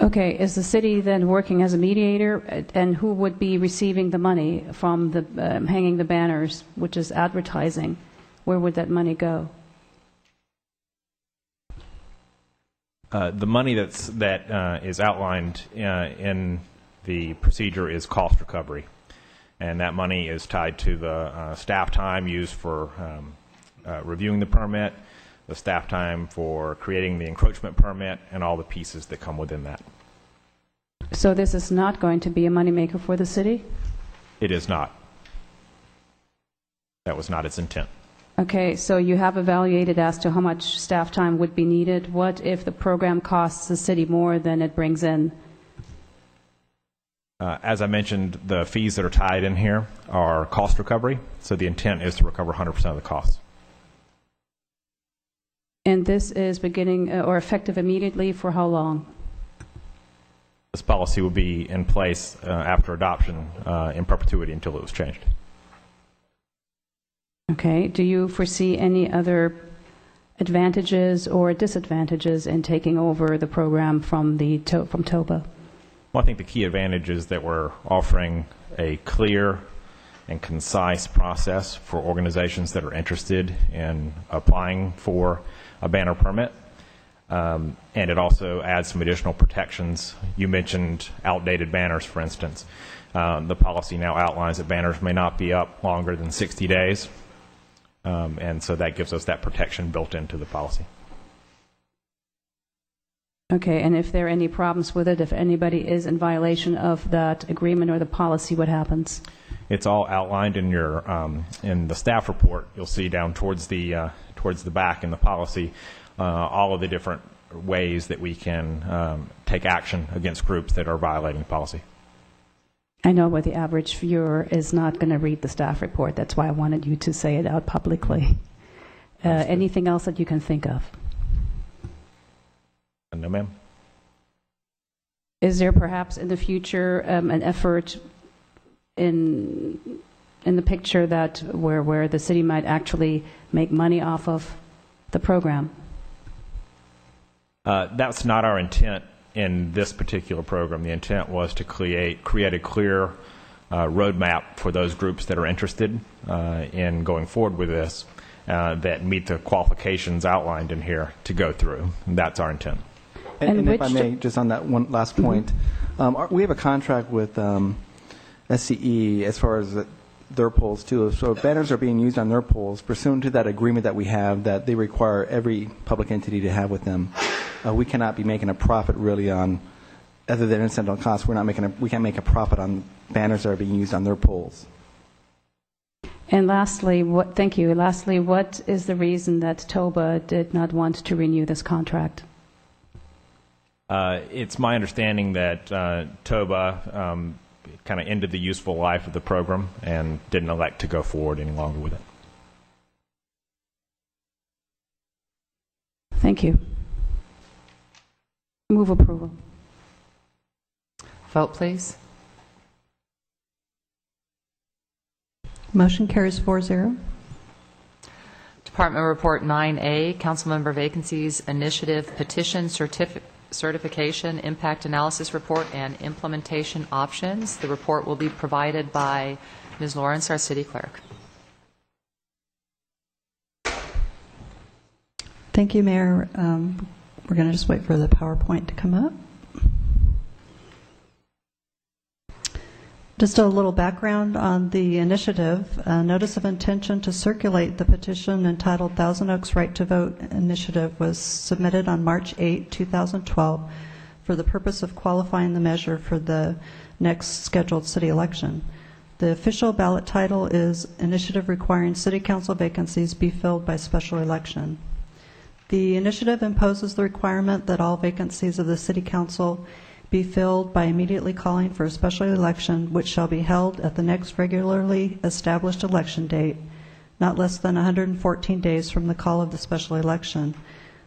Okay, is the city then working as a mediator, and who would be receiving the money from the hanging the banners, which is advertising? Where would that money go? The money that is outlined in the procedure is cost recovery, and that money is tied to the staff time used for reviewing the permit, the staff time for creating the encroachment permit, and all the pieces that come within that. So this is not going to be a moneymaker for the city? It is not. That was not its intent. Okay, so you have evaluated as to how much staff time would be needed. What if the program costs the city more than it brings in? As I mentioned, the fees that are tied in here are cost recovery, so the intent is to recover 100% of the costs. And this is beginning or effective immediately for how long? This policy will be in place after adoption in perpetuity until it was changed. Okay. Do you foresee any other advantages or disadvantages in taking over the program from TOBA? Well, I think the key advantage is that we're offering a clear and concise process for organizations that are interested in applying for a banner permit. And it also adds some additional protections. You mentioned outdated banners, for instance. The policy now outlines that banners may not be up longer than 60 days. And so that gives us that protection built into the policy. Okay, and if there are any problems with it, if anybody is in violation of that agreement or the policy, what happens? It's all outlined in your in the staff report. You'll see down towards the back in the policy all of the different ways that we can take action against groups that are violating the policy. I know, but the average viewer is not going to read the staff report. That's why I wanted you to say it out publicly. Anything else that you can think of? No, ma'am. Is there perhaps in the future an effort in the picture that where the city might actually make money off of the program? That's not our intent in this particular program. The intent was to create a clear roadmap for those groups that are interested in going forward with this that meet the qualifications outlined in here to go through. And that's our intent. And if I may, just on that one last point, we have a contract with SCE as far as their poles too. So if banners are being used on their poles, pursuant to that agreement that we have that they require every public entity to have with them, we cannot be making a profit really on, other than incidental costs. We can't make a profit on banners that are being used on their poles. And lastly, thank you. Lastly, what is the reason that TOBA did not want to renew this contract? It's my understanding that TOBA kind of ended the useful life of the program and didn't elect to go forward any longer with it. Thank you. Move approval. Vote, please. Motion carries 4-0. Department Report 9A, Councilmember Vacancies Initiative Petition Certification Impact Analysis Report and Implementation Options. The report will be provided by Ms. Lawrence, our City Clerk. Thank you, Mayor. We're going to just wait for the PowerPoint to come up. Just a little background on the initiative. A notice of intention to circulate the petition entitled Thousand Oaks Right to Vote Initiative was submitted on March 8, 2012 for the purpose of qualifying the measure for the next scheduled city election. The official ballot title is Initiative Requiring City Council Vacancies Be Filled by Special Election. The initiative imposes the requirement that all vacancies of the City Council be filled by immediately calling for a special election, which shall be held at the next regularly established election date, not less than 114 days from the call of the special election.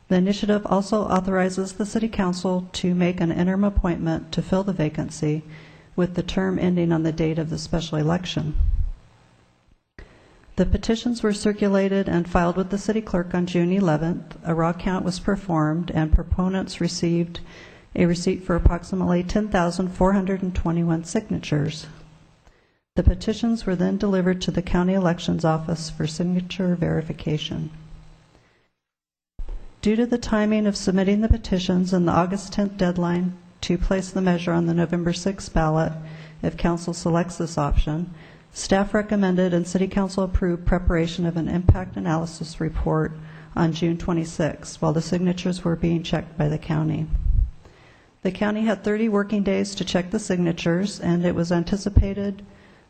The initiative also authorizes the City Council to make an interim appointment to fill the vacancy, with the term ending on the date of the special election. The petitions were circulated and filed with the City Clerk on June 11th. A raw count was performed, and proponents received a receipt for approximately 10,421 signatures. The petitions were then delivered to the County Elections Office for signature verification. Due to the timing of submitting the petitions and the August 10th deadline to place the measure on the November 6th ballot, if Council selects this option, staff recommended and City Council approved preparation of an impact analysis report on June 26, while the signatures were being checked by the county. The county had 30 working days to check the signatures, and it was anticipated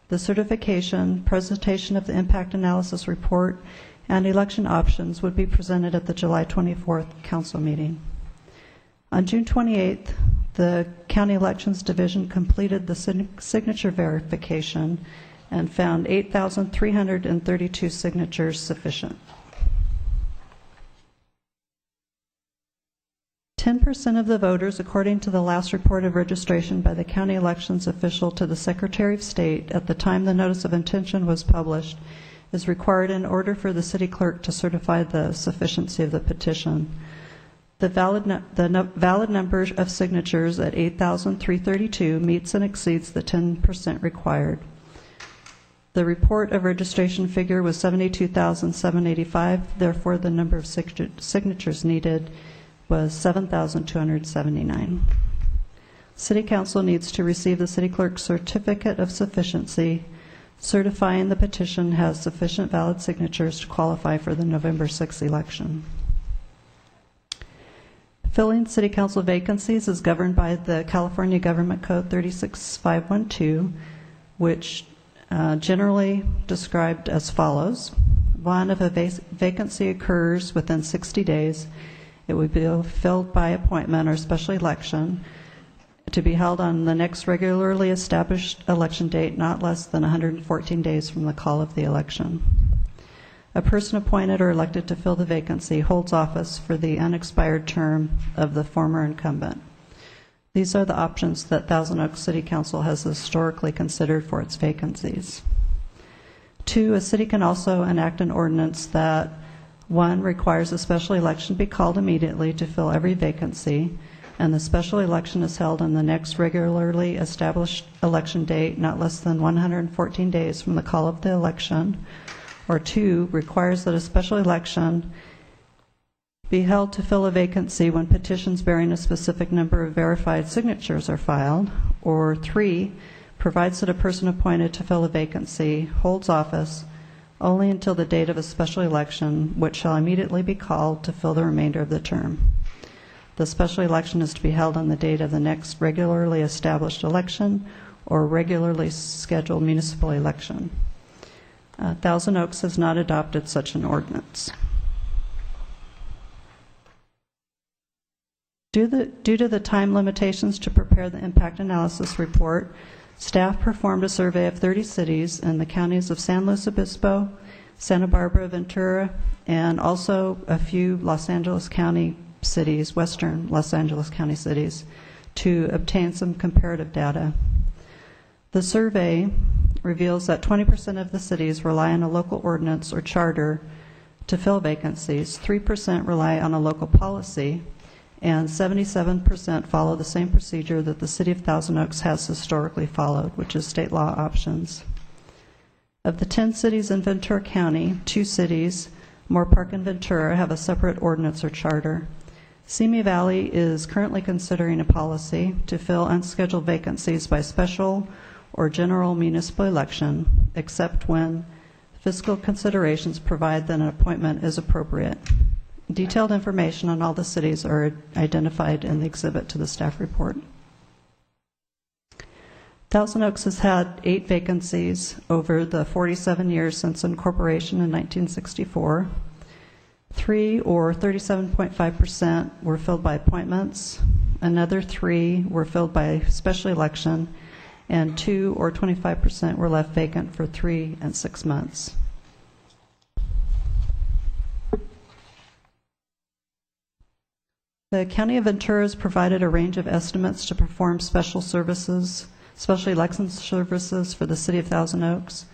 the certification, presentation of the impact analysis report, and election options would be presented at the July 24th council meeting. On June 28th, the County Elections Division completed the signature verification and found 8,332 signatures sufficient. 10% of the voters, according to the last report of registration by the county elections official to the Secretary of State at the time the notice of intention was published, is required in order for the city clerk to certify the sufficiency of the petition. The valid number of signatures at 8,332 meets and exceeds the 10% required. The report of registration figure was 72,785. Therefore, the number of signatures needed was 7,279. City Council needs to receive the city clerk's certificate of sufficiency, certifying the petition has sufficient valid signatures to qualify for the November 6th election. Filling city council vacancies is governed by the California Government Code 36512, which generally described as follows. One, if a vacancy occurs within 60 days, it would be filled by appointment or special election to be held on the next regularly established election date, not less than 114 days from the call of the election. A person appointed or elected to fill the vacancy holds office for the unexpired term of the former incumbent. These are the options that Thousand Oaks City Council has historically considered for its vacancies. 2, a city can also enact an ordinance that 1, requires a special election be called immediately to fill every vacancy, and the special election is held on the next regularly established election date, not less than 114 days from the call of the election. Or 2, requires that a special election be held to fill a vacancy when petitions bearing a specific number of verified signatures are filed. Or 3, provides that a person appointed to fill a vacancy holds office only until the date of a special election, which shall immediately be called to fill the remainder of the term. The special election is to be held on the date of the next regularly established election or regularly scheduled municipal election. Thousand Oaks has not adopted such an ordinance. Due to the time limitations to prepare the impact analysis report, staff performed a survey of 30 cities in the counties of San Luis Obispo, Santa Barbara, Ventura, and also a few Los Angeles County cities, western Los Angeles County cities, to obtain some comparative data. The survey reveals that 20% of the cities rely on a local ordinance or charter to fill vacancies, 3% rely on a local policy, and 77% follow the same procedure that the City of Thousand Oaks has historically followed, which is state law options. Of the 10 cities in Ventura County, 2 cities, Moore Park and Ventura, have a separate ordinance or charter. Simi Valley is currently considering a policy to fill unscheduled vacancies by special or general municipal election, except when fiscal considerations provide that an appointment is appropriate. Detailed information on all the cities are identified in the exhibit to the staff report. Thousand Oaks has had 8 vacancies over the 47 years since incorporation in 1964. 3, or 37.5%, were filled by appointments. Another 3 were filled by special election, and 2, or 25%, were left vacant for 3 and 6 months. The County of Ventura has provided a range of estimates to perform special election services for the City of Thousand Oaks.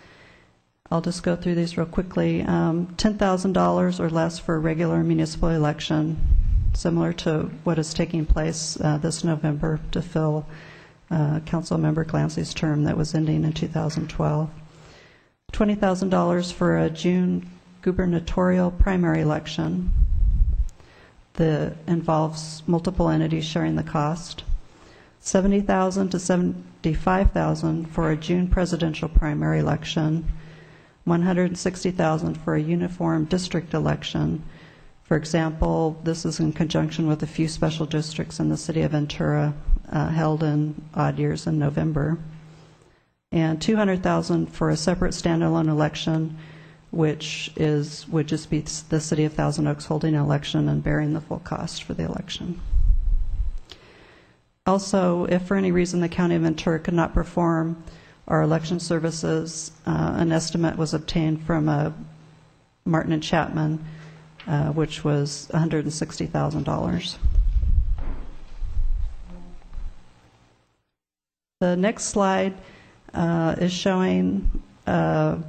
I'll just go through these real quickly. $10,000 or less for a regular municipal election, similar to what is taking place this November to fill Councilmember Clancy's term that was ending in 2012. $20,000 for a June gubernatorial primary election that involves multiple entities sharing the cost. $70,000 to $75,000 for a June presidential primary election. $160,000 for a uniform district election. For example, this is in conjunction with a few special districts in the City of Ventura held in odd years in November. And $200,000 for a separate standalone election, which would just be the City of Thousand Oaks holding an election and bearing the full cost for the election. Also, if for any reason the County of Ventura could not perform our election services, an estimate was obtained from Martin and Chapman, which was $160,000. The next slide is showing a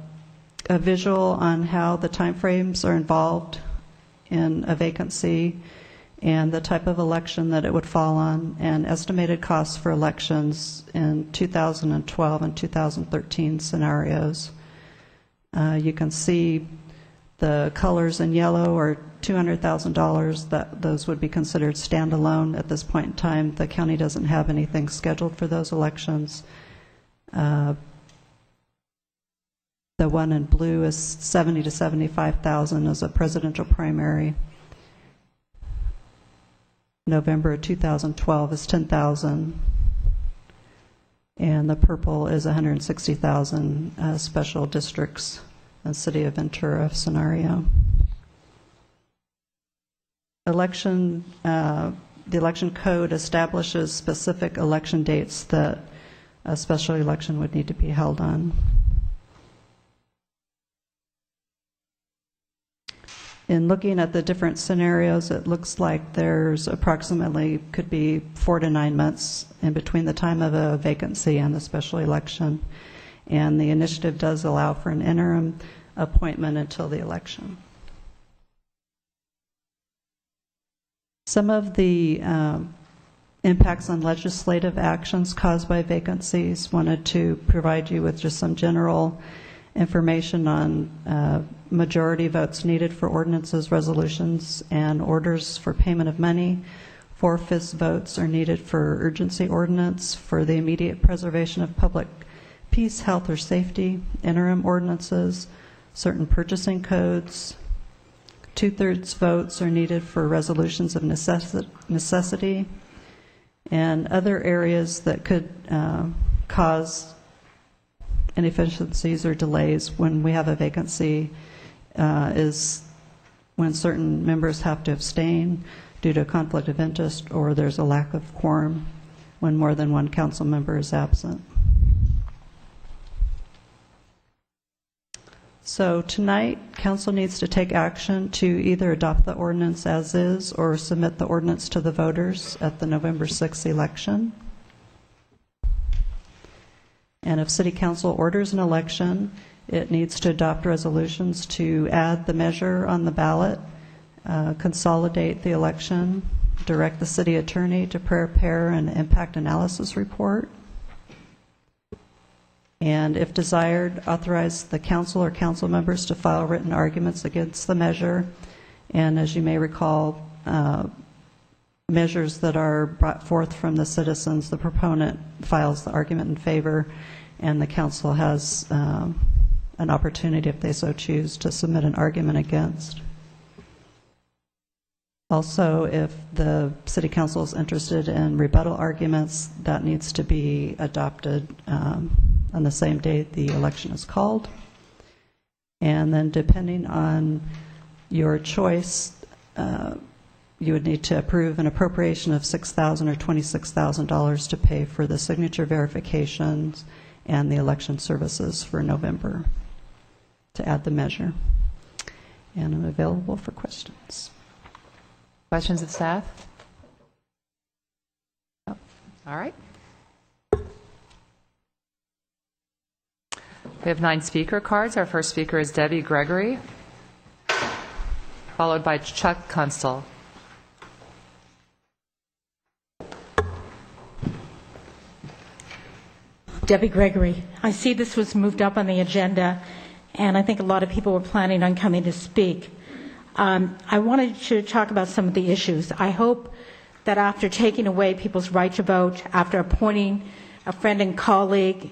visual on how the timeframes are involved in a vacancy and the type of election that it would fall on, and estimated costs for elections in 2012 and 2013 scenarios. You can see the colors in yellow are $200,000. Those would be considered standalone at this point in time. The county doesn't have anything scheduled for those elections. The one in blue is $70,000 to $75,000 as a presidential primary. November of 2012 is $10,000, and the purple is $160,000 special districts in the City of Ventura scenario. The election code establishes specific election dates that a special election would need to be held on. In looking at the different scenarios, it looks like there's approximately could be 4 to 9 months in between the time of a vacancy and the special election, and the initiative does allow for an interim appointment until the election. Some of the impacts on legislative actions caused by vacancies, wanted to provide you with just some general information on majority votes needed for ordinances, resolutions, and orders for payment of money. 4/5 votes are needed for urgency ordinance, for the immediate preservation of public peace, health, or safety, interim ordinances, certain purchasing codes. 2/3 votes are needed for resolutions of necessity, and other areas that could cause inefficiencies or delays when we have a vacancy is when certain members have to abstain due to a conflict of interest, or there's a lack of quorum when more than one council member is absent. So tonight, council needs to take action to either adopt the ordinance as is or submit the ordinance to the voters at the November 6th election. And if City Council orders an election, it needs to adopt resolutions to add the measure on the ballot, consolidate the election, direct the city attorney to prepare an impact analysis report, and if desired, authorize the council or council members to file written arguments against the measure. And as you may recall, measures that are brought forth from the citizens, the proponent files the argument in favor, and the council has an opportunity, if they so choose, to submit an argument against. Also, if the city council is interested in rebuttal arguments, that needs to be adopted on the same day the election is called. And then depending on your choice, you would need to approve an appropriation of $6,000 or $26,000 to pay for the signature verifications and the election services for November to add the measure. And I'm available for questions. Questions of staff? Oh, all right. We have 9 speaker cards. Our first speaker is Debbie Gregory, followed by Chuck Kunstler. Debbie Gregory. I see this was moved up on the agenda, and I think a lot of people were planning on coming to speak. I wanted to talk about some of the issues. I hope that after taking away people's right to vote, after appointing a friend and colleague,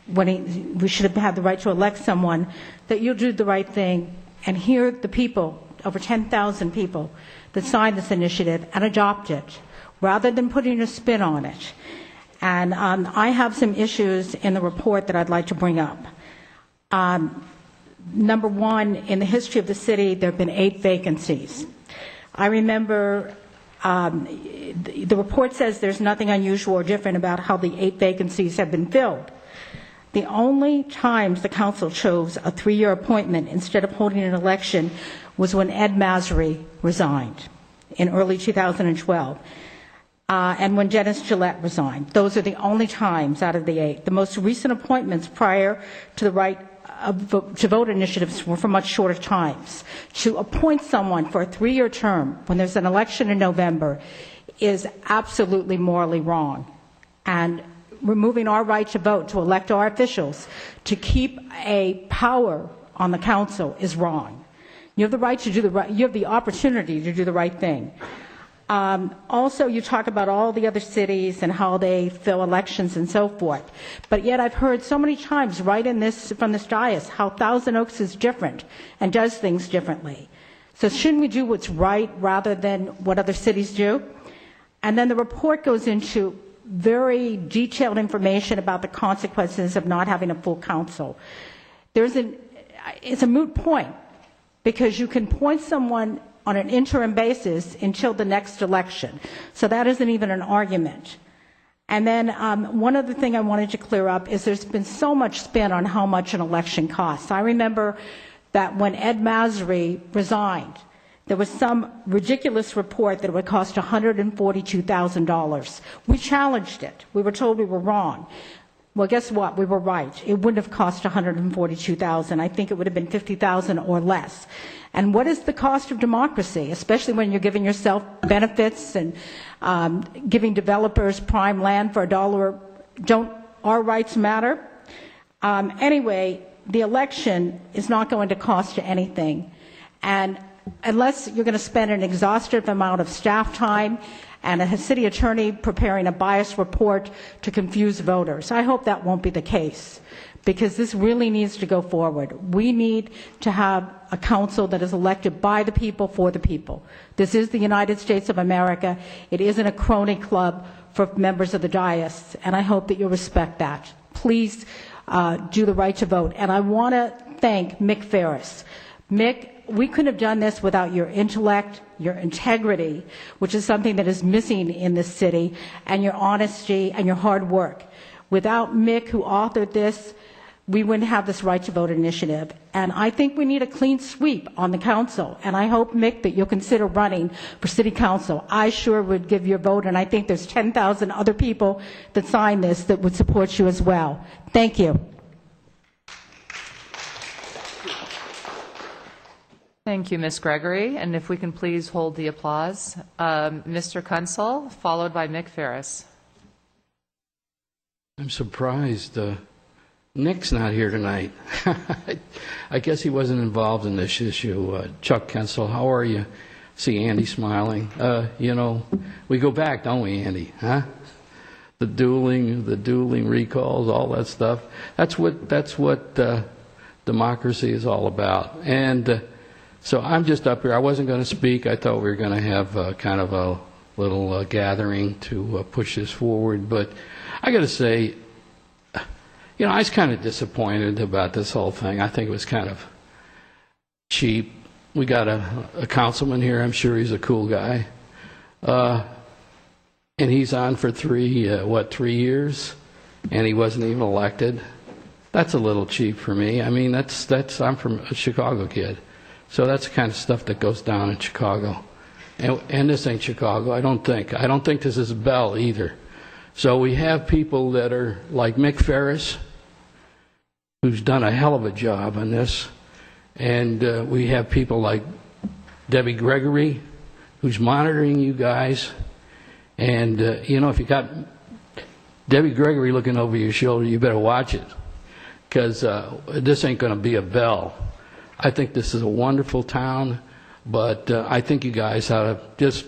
when we should have had the right to elect someone, that you'll do the right thing and hear the people, over 10,000 people, that signed this initiative and adopt it, rather than putting a spin on it. And I have some issues in the report that I'd like to bring up. Number one, in the history of the city, there have been 8 vacancies. I remember the report says there's nothing unusual or different about how the 8 vacancies have been filled. The only times the council chose a 3-year appointment instead of holding an election was when Ed Masry resigned in early 2012. And when Dennis Gillette resigned. Those are the only times out of the 8. The most recent appointments prior to the right to vote initiatives were for much shorter times. To appoint someone for a 3-year term when there's an election in November is absolutely morally wrong. And removing our right to vote, to elect our officials, to keep a power on the council is wrong. You have the right to do the right, you have the opportunity to do the right thing. Also, you talk about all the other cities and how they fill elections and so forth. But yet I've heard so many times right in this, from this dais, how Thousand Oaks is different and does things differently. So shouldn't we do what's right rather than what other cities do? And then the report goes into very detailed information about the consequences of not having a full council. It's a moot point because you can appoint someone on an interim basis until the next election. So that isn't even an argument. And then one other thing I wanted to clear up is there's been so much spin on how much an election costs. I remember that when Ed Masry resigned, there was some ridiculous report that it would cost $142,000. We challenged it. We were told we were wrong. Well, guess what? We were right. It wouldn't have cost $142,000. I think it would have been $50,000 or less. And what is the cost of democracy, especially when you're giving yourself benefits and giving developers prime land for $1? Don't our rights matter? Anyway, the election is not going to cost you anything. And unless you're going to spend an exhaustive amount of staff time and a city attorney preparing a bias report to confuse voters. I hope that won't be the case, because this really needs to go forward. We need to have a council that is elected by the people for the people. This is the United States of America. It isn't a crony club for members of the dais, and I hope that you'll respect that. Please do the right to vote. And I want to thank Mick Ferris. Mick, we couldn't have done this without your intellect, your integrity, which is something that is missing in this city, and your honesty and your hard work. Without Mick, who authored this, we wouldn't have this right to vote initiative. And I think we need a clean sweep on the council. And I hope, Mick, that you'll consider running for city council. I sure would give your vote, and I think there's 10,000 other people that signed this that would support you as well. Thank you. Thank you, Ms. Gregory. And if we can please hold the applause. Mr. Kunsel, followed by Mick Ferris. I'm surprised Nick's not here tonight. I guess he wasn't involved in this issue. Chuck Kunsel, how are you? See Andy smiling. We go back, don't we, Andy? Huh? The dueling recalls, all that stuff. That's what democracy is all about. And so I'm just up here. I wasn't going to speak. I thought we were going to have kind of a little gathering to push this forward. But I got to say, I was kind of disappointed about this whole thing. I think it was kind of cheap. We got a councilman here. I'm sure he's a cool guy. And he's on for 3 years? And he wasn't even elected? That's a little cheap for me. I mean, I'm from a Chicago kid. So that's the kind of stuff that goes down in Chicago. And this ain't Chicago, I don't think. I don't think this is Bell either. So we have people that are like Mick Ferris, who's done a hell of a job on this. And we have people like Debbie Gregory, who's monitoring you guys. And, if you got Debbie Gregory looking over your shoulder, you better watch it. Because this ain't going to be a Bell. I think this is a wonderful town, but I think you guys ought to just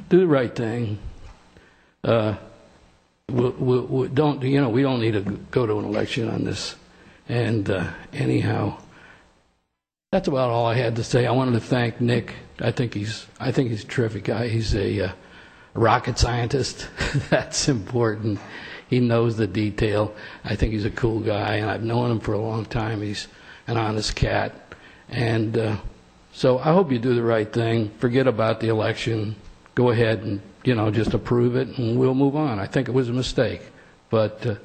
do the right thing. We don't need to go to an election on this. And anyhow, that's about all I had to say. I wanted to thank Nick. I think he's a terrific guy. He's a rocket scientist. That's important. He knows the detail. I think he's a cool guy, and I've known him for a long time. He's an honest cat. And so I hope you do the right thing. Forget about the election. Go ahead and, just approve it, and we'll move on. I think it was a mistake, but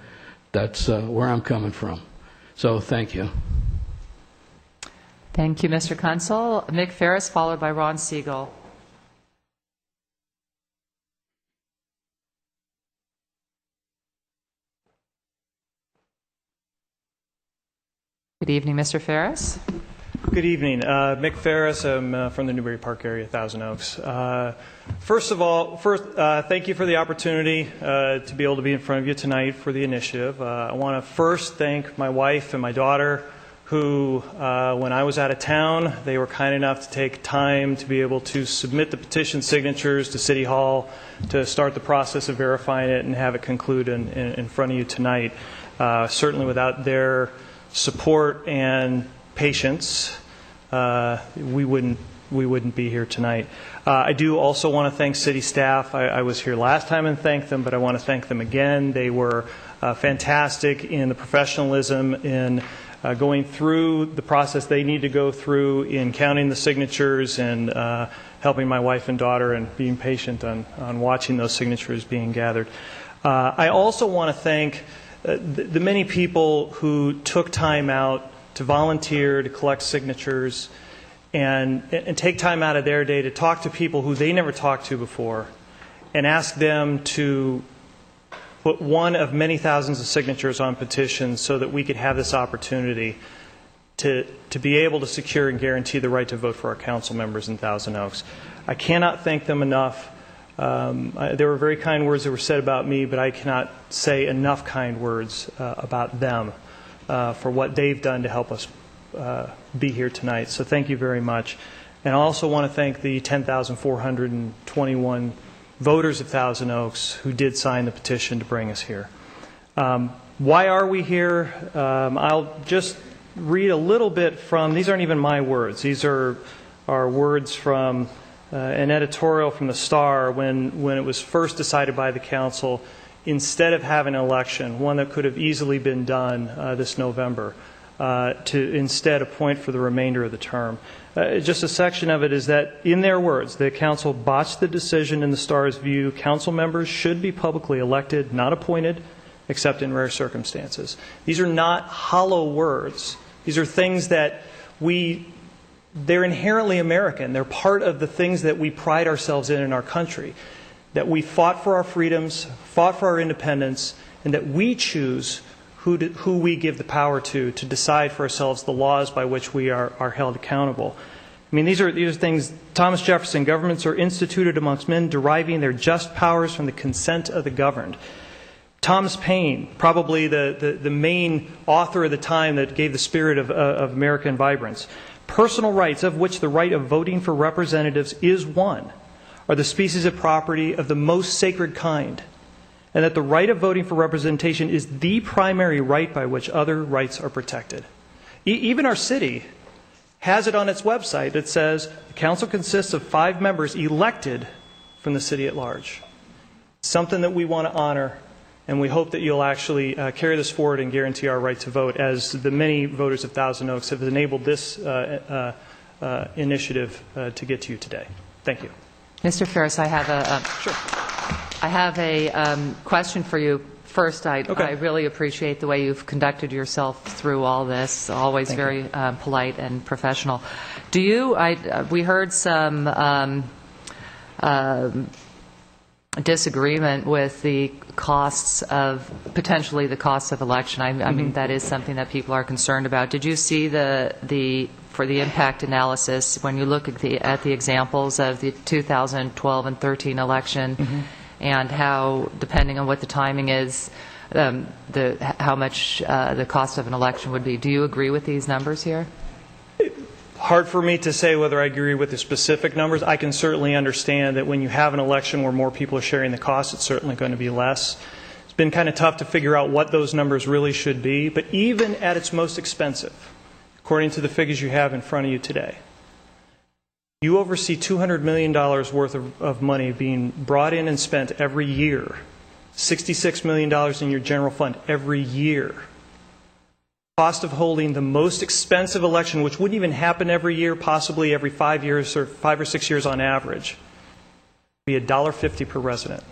that's where I'm coming from. So thank you. Thank you, Mr. Kunsel. Mick Ferris, followed by Ron Siegel. Good evening, Mr. Ferris. Good evening. Mick Ferris. I'm from the Newbury Park area, Thousand Oaks. First, thank you for the opportunity to be able to be in front of you tonight for the initiative. I want to first thank my wife and my daughter, who, when I was out of town, they were kind enough to take time to be able to submit the petition signatures to City Hall to start the process of verifying it and have it conclude in front of you tonight. Certainly without their support and patience, we wouldn't be here tonight. I do also want to thank city staff. I was here last time and thanked them, but I want to thank them again. They were fantastic in the professionalism in going through the process they need to go through in counting the signatures and helping my wife and daughter and being patient on watching those signatures being gathered. I also want to thank the many people who took time out to volunteer, to collect signatures, and take time out of their day to talk to people who they never talked to before and ask them to put one of many thousands of signatures on petitions so that we could have this opportunity to be able to secure and guarantee the right to vote for our council members in Thousand Oaks. I cannot thank them enough. There were very kind words that were said about me, but I cannot say enough kind words about them for what they've done to help us be here tonight. So thank you very much. And I also want to thank the 10,421 voters of Thousand Oaks who did sign the petition to bring us here. Why are we here? I'll just read a little bit from, these aren't even my words, these are words from an editorial from the Star when it was first decided by the council instead of having an election, one that could have easily been done this November, to instead appoint for the remainder of the term. Just a section of it is that, in their words, the council botched the decision in the Star's view. Council members should be publicly elected, not appointed, except in rare circumstances. These are not hollow words. These are things that they're inherently American. They're part of the things that we pride ourselves in our country, that we fought for our freedoms, fought for our independence, and that we choose who we give the power to decide for ourselves the laws by which we are held accountable. I mean, these are things, Thomas Jefferson, governments are instituted amongst men deriving their just powers from the consent of the governed. Thomas Paine, probably the main author of the time that gave the spirit of American vibrance. Personal rights, of which the right of voting for representatives is one, are the species of property of the most sacred kind, and that the right of voting for representation is the primary right by which other rights are protected. Even our city has it on its website that says the council consists of 5 members elected from the city at large. Something that we want to honor, and we hope that you'll actually carry this forward and guarantee our right to vote, as the many voters of Thousand Oaks have enabled this initiative to get to you today. Thank you. Mr. Ferris, I have a question for you. First, I really appreciate the way you've conducted yourself through all this, always very polite and professional. We heard some disagreement with the potentially the costs of election. I mean, that is something that people are concerned about. Did you see for the impact analysis, when you look at the examples of the 2012 and 13 election, and how, depending on what the timing is, how much the cost of an election would be? Do you agree with these numbers here? Hard for me to say whether I agree with the specific numbers. I can certainly understand that when you have an election where more people are sharing the cost, it's certainly going to be less. It's been kind of tough to figure out what those numbers really should be, but even at its most expensive, according to the figures you have in front of you today, you oversee $200 million worth of money being brought in and spent every year, $66 million in your general fund every year. Cost of holding the most expensive election, which wouldn't even happen every year, possibly every 5 years or 5 or 6 years on average, would be $1.50 per resident.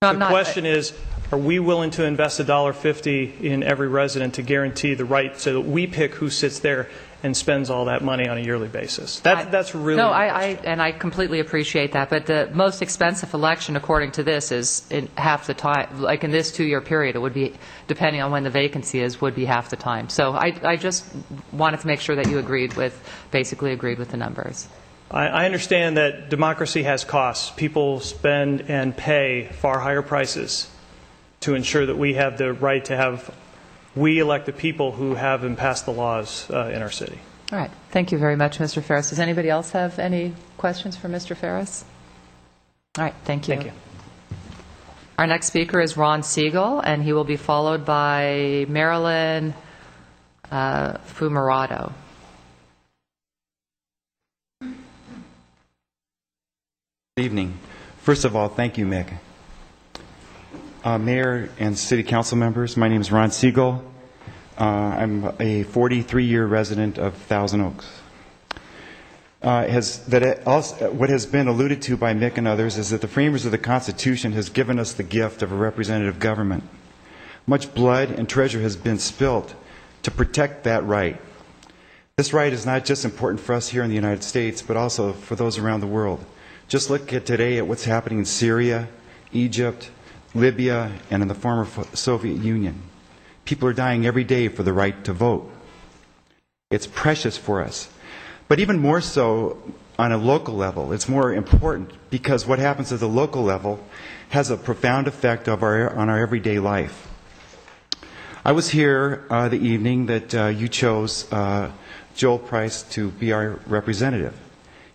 The question is, are we willing to invest $1.50 in every resident to guarantee the right so that we pick who sits there and spends all that money on a yearly basis? That's really I completely appreciate that. But the most expensive election, according to this, is in half the time. Like in this 2-year period, it would be, depending on when the vacancy is, would be half the time. So I just wanted to make sure that you basically agreed with the numbers. I understand that democracy has costs. People spend and pay far higher prices to ensure that we have the right to we elect the people who have and pass the laws in our city. All right. Thank you very much, Mr. Ferris. Does anybody else have any questions for Mr. Ferris? All right. Thank you. Thank you. Our next speaker is Ron Siegel, and he will be followed by Marilyn Fumarado. Good evening. First of all, thank you, Mick. Mayor and City Council members, my name is Ron Siegel. I'm a 43-year resident of Thousand Oaks. What has been alluded to by Mick and others is that the framers of the Constitution has given us the gift of a representative government. Much blood and treasure has been spilt to protect that right. This right is not just important for us here in the United States, but also for those around the world. Just look at today at what's happening in Syria, Egypt, Libya, and in the former Soviet Union. People are dying every day for the right to vote. It's precious for us. But even more so on a local level, it's more important because what happens at the local level has a profound effect on our everyday life. I was here the evening that you chose Joel Price to be our representative.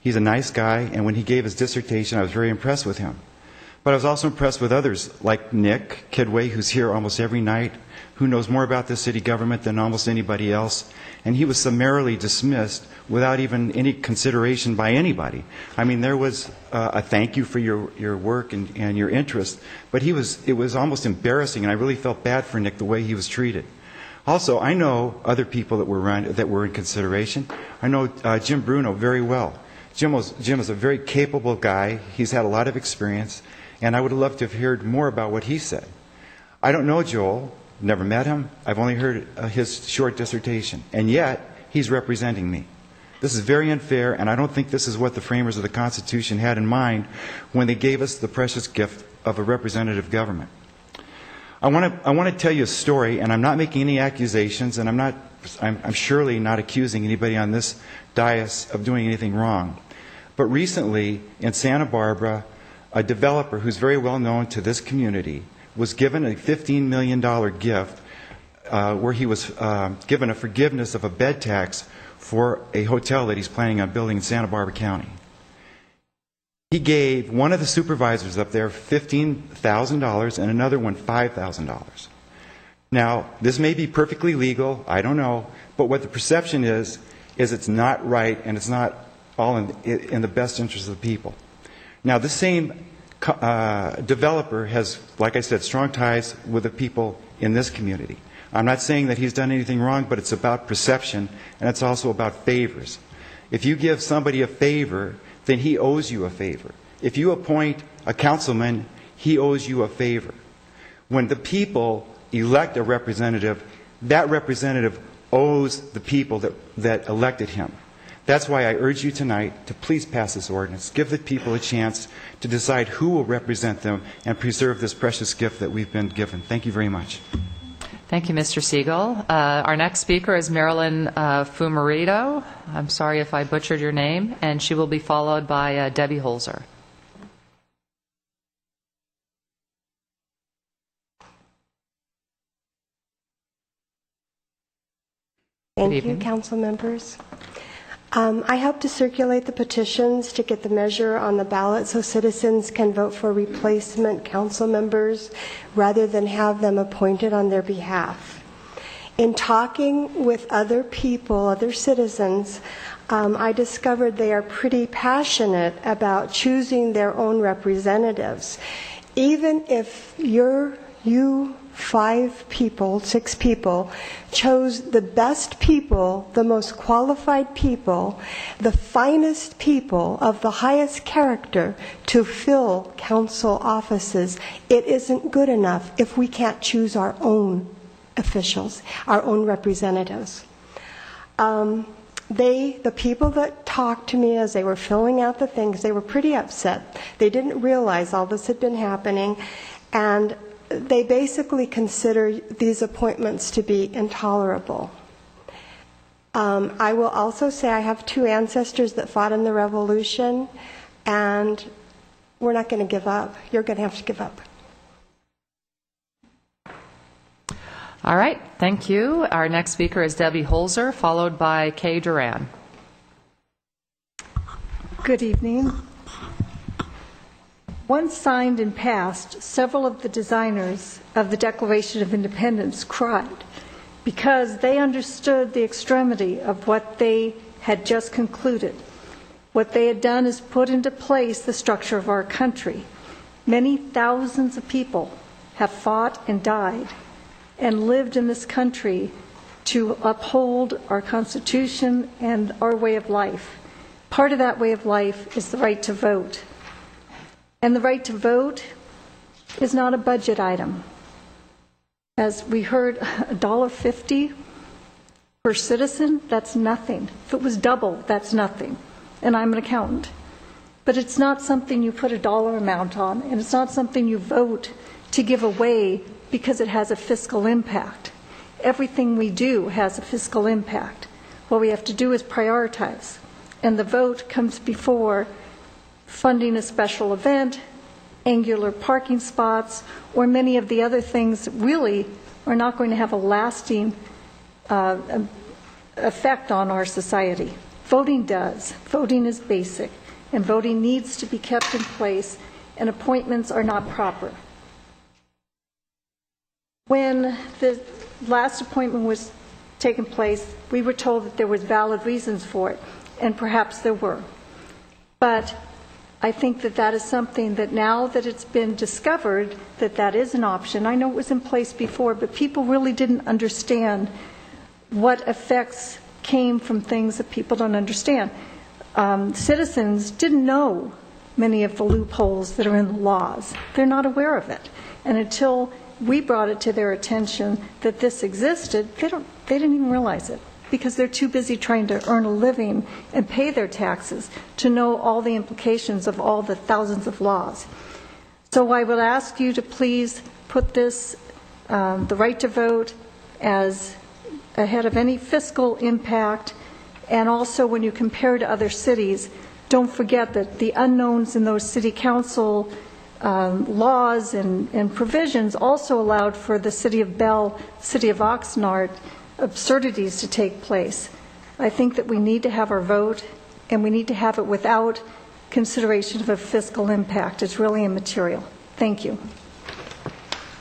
He's a nice guy, and when he gave his dissertation, I was very impressed with him. But I was also impressed with others like Nick Kidway, who's here almost every night, who knows more about the city government than almost anybody else, and he was summarily dismissed without even any consideration by anybody. I mean, there was a thank you for your work and your interest, but it was almost embarrassing, and I really felt bad for Nick the way he was treated. Also, I know other people that were in consideration. I know Jim Bruno very well. Jim is a very capable guy. He's had a lot of experience, and I would have loved to have heard more about what he said. I don't know Joel. Never met him. I've only heard his short dissertation. And yet, he's representing me. This is very unfair, and I don't think this is what the framers of the Constitution had in mind when they gave us the precious gift of a representative government. I want to tell you a story, and I'm not making any accusations, and I'm surely not accusing anybody on this dais of doing anything wrong. But recently, in Santa Barbara, a developer who's very well known to this community was given a $15 million gift where he was given a forgiveness of a bed tax for a hotel that he's planning on building in Santa Barbara County. He gave one of the supervisors up there $15,000 and another one $5,000. Now, this may be perfectly legal, I don't know, but what the perception is it's not right and it's not all in the best interest of the people. Now, this same developer has, like I said, strong ties with the people in this community. I'm not saying that he's done anything wrong, but it's about perception, and it's also about favors. If you give somebody a favor, then he owes you a favor. If you appoint a councilman, he owes you a favor. When the people elect a representative, that representative owes the people that elected him. That's why I urge you tonight to please pass this ordinance. Give the people a chance to decide who will represent them and preserve this precious gift that we've been given. Thank you very much. Thank you, Mr. Siegel. Our next speaker is Marilyn Fumarito. I'm sorry if I butchered your name, and she will be followed by Debbie Holzer. Thank you, council members. I helped to circulate the petitions to get the measure on the ballot so citizens can vote for replacement council members rather than have them appointed on their behalf. In talking with other people, other citizens, I discovered they are pretty passionate about choosing their own representatives. Even if you 5 people, 6 people, chose the best people, the most qualified people, the finest people of the highest character to fill council offices, it isn't good enough if we can't choose our own officials, our own representatives. The people that talked to me as they were filling out the things, they were pretty upset. They didn't realize all this had been happening, and they basically consider these appointments to be intolerable. I will also say I have 2 ancestors that fought in the Revolution, and we're not going to give up. You're going to have to give up. All right, thank you. Our next speaker is Debbie Holzer, followed by Kay Duran. Good evening. Once signed and passed, several of the designers of the Declaration of Independence cried because they understood the extremity of what they had just concluded. What they had done is put into place the structure of our country. Many thousands of people have fought and died and lived in this country to uphold our Constitution and our way of life. Part of that way of life is the right to vote. And the right to vote is not a budget item. As we heard, $1.50 per citizen, that's nothing. If it was double, that's nothing. And I'm an accountant. But it's not something you put a dollar amount on, and it's not something you vote to give away because it has a fiscal impact. Everything we do has a fiscal impact. What we have to do is prioritize. And the vote comes before funding a special event, angular parking spots, or many of the other things that really are not going to have a lasting effect on our society. Voting does. Voting is basic, and voting needs to be kept in place, and appointments are not proper. When the last appointment was taking place, we were told that there was valid reasons for it, and perhaps there were. But I think that that is something that now that it's been discovered that that is an option. I know it was in place before, but people really didn't understand what effects came from things that people don't understand. Citizens didn't know many of the loopholes that are in the laws. They're not aware of it. And until we brought it to their attention that this existed, they didn't even realize it, because they're too busy trying to earn a living and pay their taxes to know all the implications of all the thousands of laws. So I would ask you to please put this, the right to vote, as ahead of any fiscal impact, and also when you compare to other cities, don't forget that the unknowns in those city council laws and provisions also allowed for the city of Bell, city of Oxnard, absurdities to take place. I think that we need to have our vote, and we need to have it without consideration of a fiscal impact. It's really immaterial. Thank you.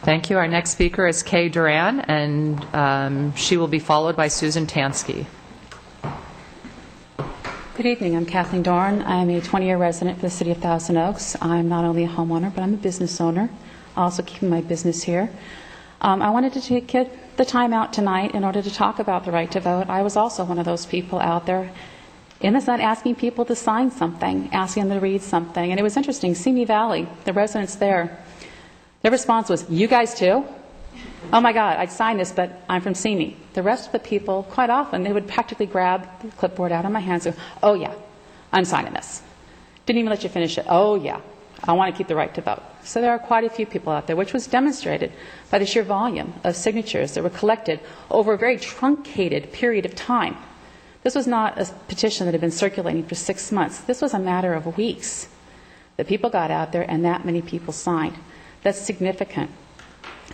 Thank you. Our next speaker is Kay Duran, and she will be followed by Susan Tansky. Good evening. I'm Kathleen Dorn. I'm a 20-year resident for the City of Thousand Oaks. I'm not only a homeowner, but I'm a business owner, also keeping my business here. I wanted to take the time out tonight in order to talk about the right to vote. I was also one of those people out there in the sun asking people to sign something, asking them to read something. And it was interesting. Simi Valley, the residents there, their response was, "You guys too? Oh my God, I'd sign this, but I'm from Simi." The rest of the people, quite often, they would practically grab the clipboard out of my hands and go, "Oh yeah, I'm signing this." Didn't even let you finish it. "Oh yeah, I want to keep the right to vote." So there are quite a few people out there, which was demonstrated by the sheer volume of signatures that were collected over a very truncated period of time. This was not a petition that had been circulating for 6 months. This was a matter of weeks that people got out there and that many people signed. That's significant.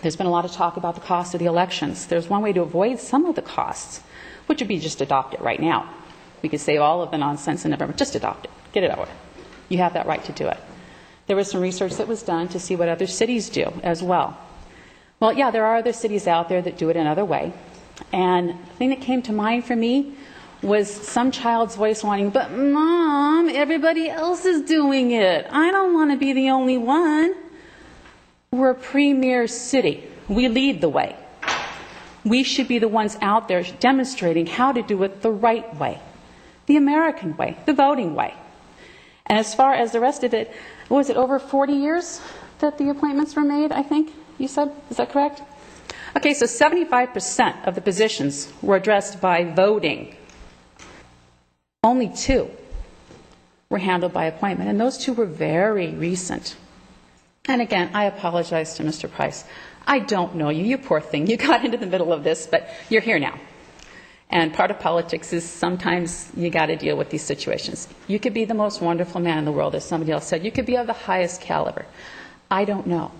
There's been a lot of talk about the cost of the elections. There's one way to avoid some of the costs, which would be just adopt it right now. We could save all of the nonsense in November. Just adopt it. Get it over. You have that right to do it. There was some research that was done to see what other cities do as well. Well, yeah, there are other cities out there that do it another way. And the thing that came to mind for me was some child's voice wanting, "But Mom, everybody else is doing it. I don't want to be the only one." We're a premier city. We lead the way. We should be the ones out there demonstrating how to do it the right way, the American way, the voting way. And as far as the rest of it, was it over 40 years that the appointments were made, I think you said? Is that correct? Okay, so 75% of the positions were addressed by voting. Only 2 were handled by appointment, and those 2 were very recent. And again, I apologize to Mr. Price. I don't know you. You poor thing. You got into the middle of this, but you're here now. And part of politics is sometimes you got to deal with these situations. You could be the most wonderful man in the world, as somebody else said. You could be of the highest caliber. I don't know.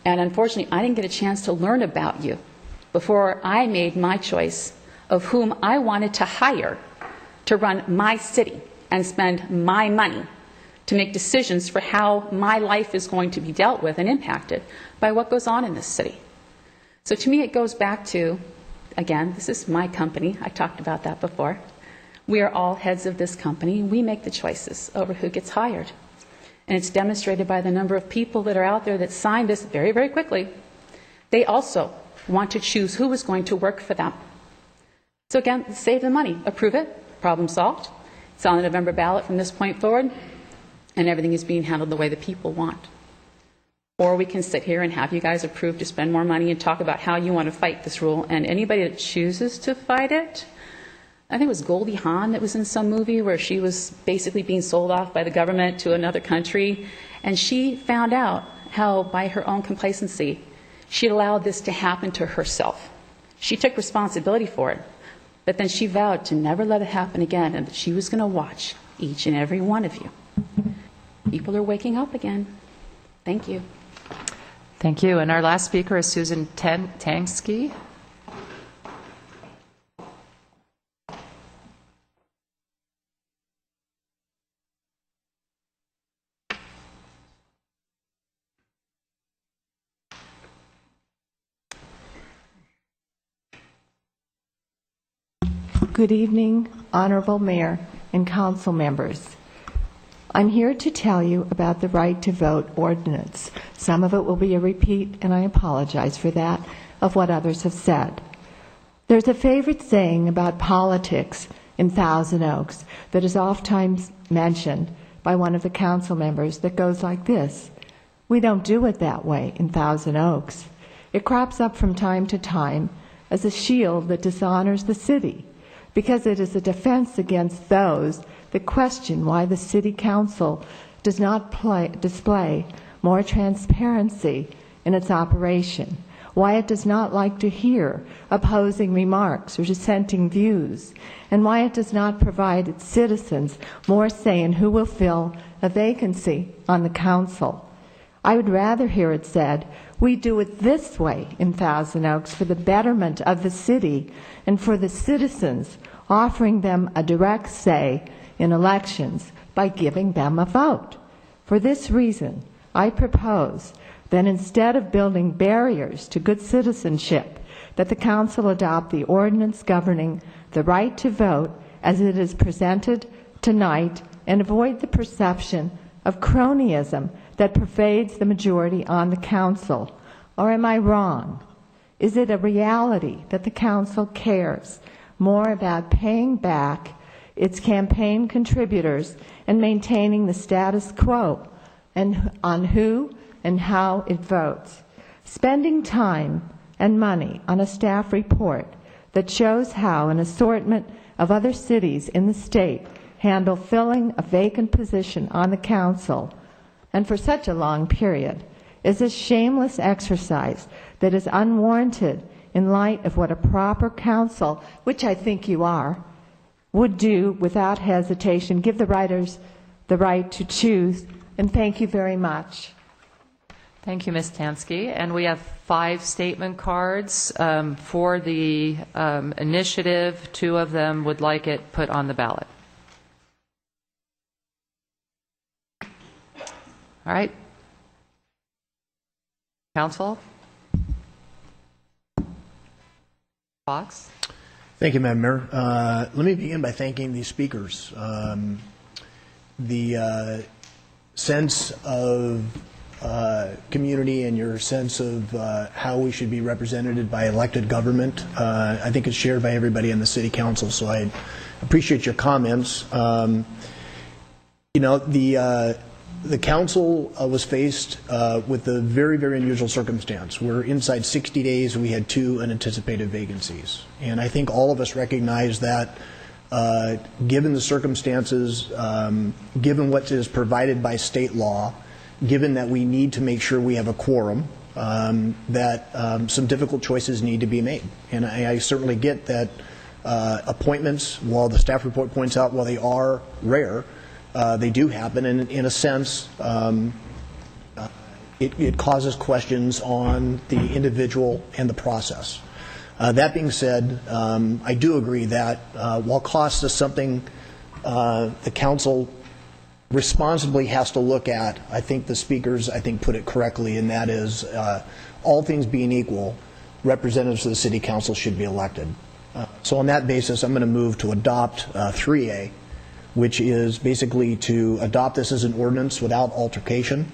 And unfortunately, I didn't get a chance to learn about you before I made my choice of whom I wanted to hire to run my city and spend my money to make decisions for how my life is going to be dealt with and impacted by what goes on in this city. So to me, it goes back to, again, this is my company. I talked about that before. We are all heads of this company. We make the choices over who gets hired. And it's demonstrated by the number of people that are out there that signed this very, very quickly. They also want to choose who is going to work for them. So again, save the money. Approve it. Problem solved. It's on the November ballot from this point forward. And everything is being handled the way the people want. Or we can sit here and have you guys approve to spend more money and talk about how you want to fight this rule. And anybody that chooses to fight it, I think it was Goldie Hawn that was in some movie where she was basically being sold off by the government to another country. And she found out how, by her own complacency, she allowed this to happen to herself. She took responsibility for it. But then she vowed to never let it happen again and that she was going to watch each and every one of you. People are waking up again. Thank you. Thank you. And our last speaker is Susan Tansky. Good evening, Honorable Mayor and council members. I'm here to tell you about the right to vote ordinance. Some of it will be a repeat, and I apologize for that, of what others have said. There's a favorite saying about politics in Thousand Oaks that is oftentimes mentioned by one of the council members that goes like this: we don't do it that way in Thousand Oaks. It crops up from time to time as a shield that dishonors the city, because it is a defense against those that question why the city council does not display more transparency in its operation, why it does not like to hear opposing remarks or dissenting views, and why it does not provide its citizens more say in who will fill a vacancy on the council. I would rather hear it said, we do it this way in Thousand Oaks for the betterment of the city and for the citizens, offering them a direct say in elections by giving them a vote. For this reason, I propose that instead of building barriers to good citizenship, that the council adopt the ordinance governing the right to vote as it is presented tonight and avoid the perception of cronyism that pervades the majority on the council. Or am I wrong? Is it a reality that the council cares more about paying back its campaign contributors and maintaining the status quo and on who and how it votes? Spending time and money on a staff report that shows how an assortment of other cities in the state handle filling a vacant position on the council, and for such a long period, is a shameless exercise that is unwarranted in light of what a proper council, which I think you are, would do without hesitation, give the writers the right to choose. And thank you very much. Thank you, Ms. Tansky. And we have 5 statement cards for the initiative. 2 of them would like it put on the ballot. All right. Council? Fox? Thank you, Madam Mayor. Let me begin by thanking these speakers. The sense of community and your sense of how we should be represented by elected government, I think is shared by everybody in the City Council, so I appreciate your comments. The council was faced with a very, very unusual circumstance where inside 60 days we had 2 unanticipated vacancies. And I think all of us recognize that given the circumstances, given what is provided by state law, given that we need to make sure we have a quorum, that some difficult choices need to be made. And I certainly get that appointments, while the staff report points out, while they are rare, they do happen, and in a sense, it causes questions on the individual and the process. That being said, I do agree that while cost is something the council responsibly has to look at, I think the speakers, put it correctly, and that is, all things being equal, representatives of the City Council should be elected. So on that basis, I'm going to move to adopt 3A, which is basically to adopt this as an ordinance without altercation,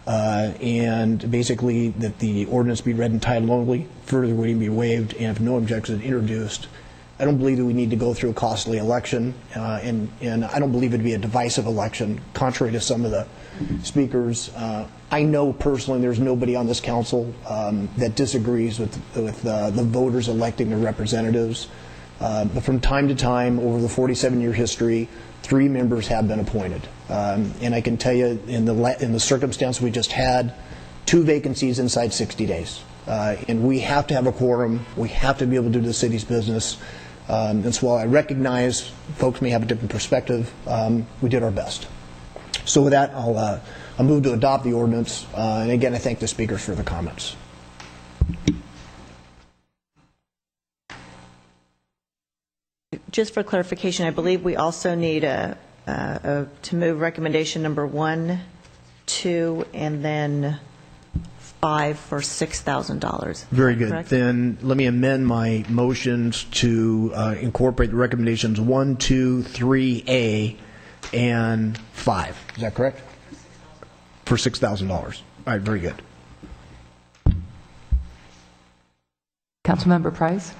and basically that the ordinance be read in title only, further reading be waived, and if no objection is introduced. I don't believe that we need to go through a costly election, and I don't believe it to be a divisive election, contrary to some of the speakers. I know personally there's nobody on this council that disagrees with the voters electing their representatives. But from time to time, over the 47-year history, 3 members have been appointed. And I can tell you, in the circumstance we just had, 2 vacancies inside 60 days. And we have to have a quorum. We have to be able to do the city's business. And so while I recognize folks may have a different perspective, we did our best. So with that, I'll move to adopt the ordinance. And again, I thank the speakers for the comments. Just for clarification, I believe we also need to move recommendation number 1, 2, and then 5 for $6,000. Very good. Correct? Then let me amend my motions to incorporate the recommendations 1, 2, 3A, and 5. Is that correct? For $6,000. All right, very good. Councilmember Price?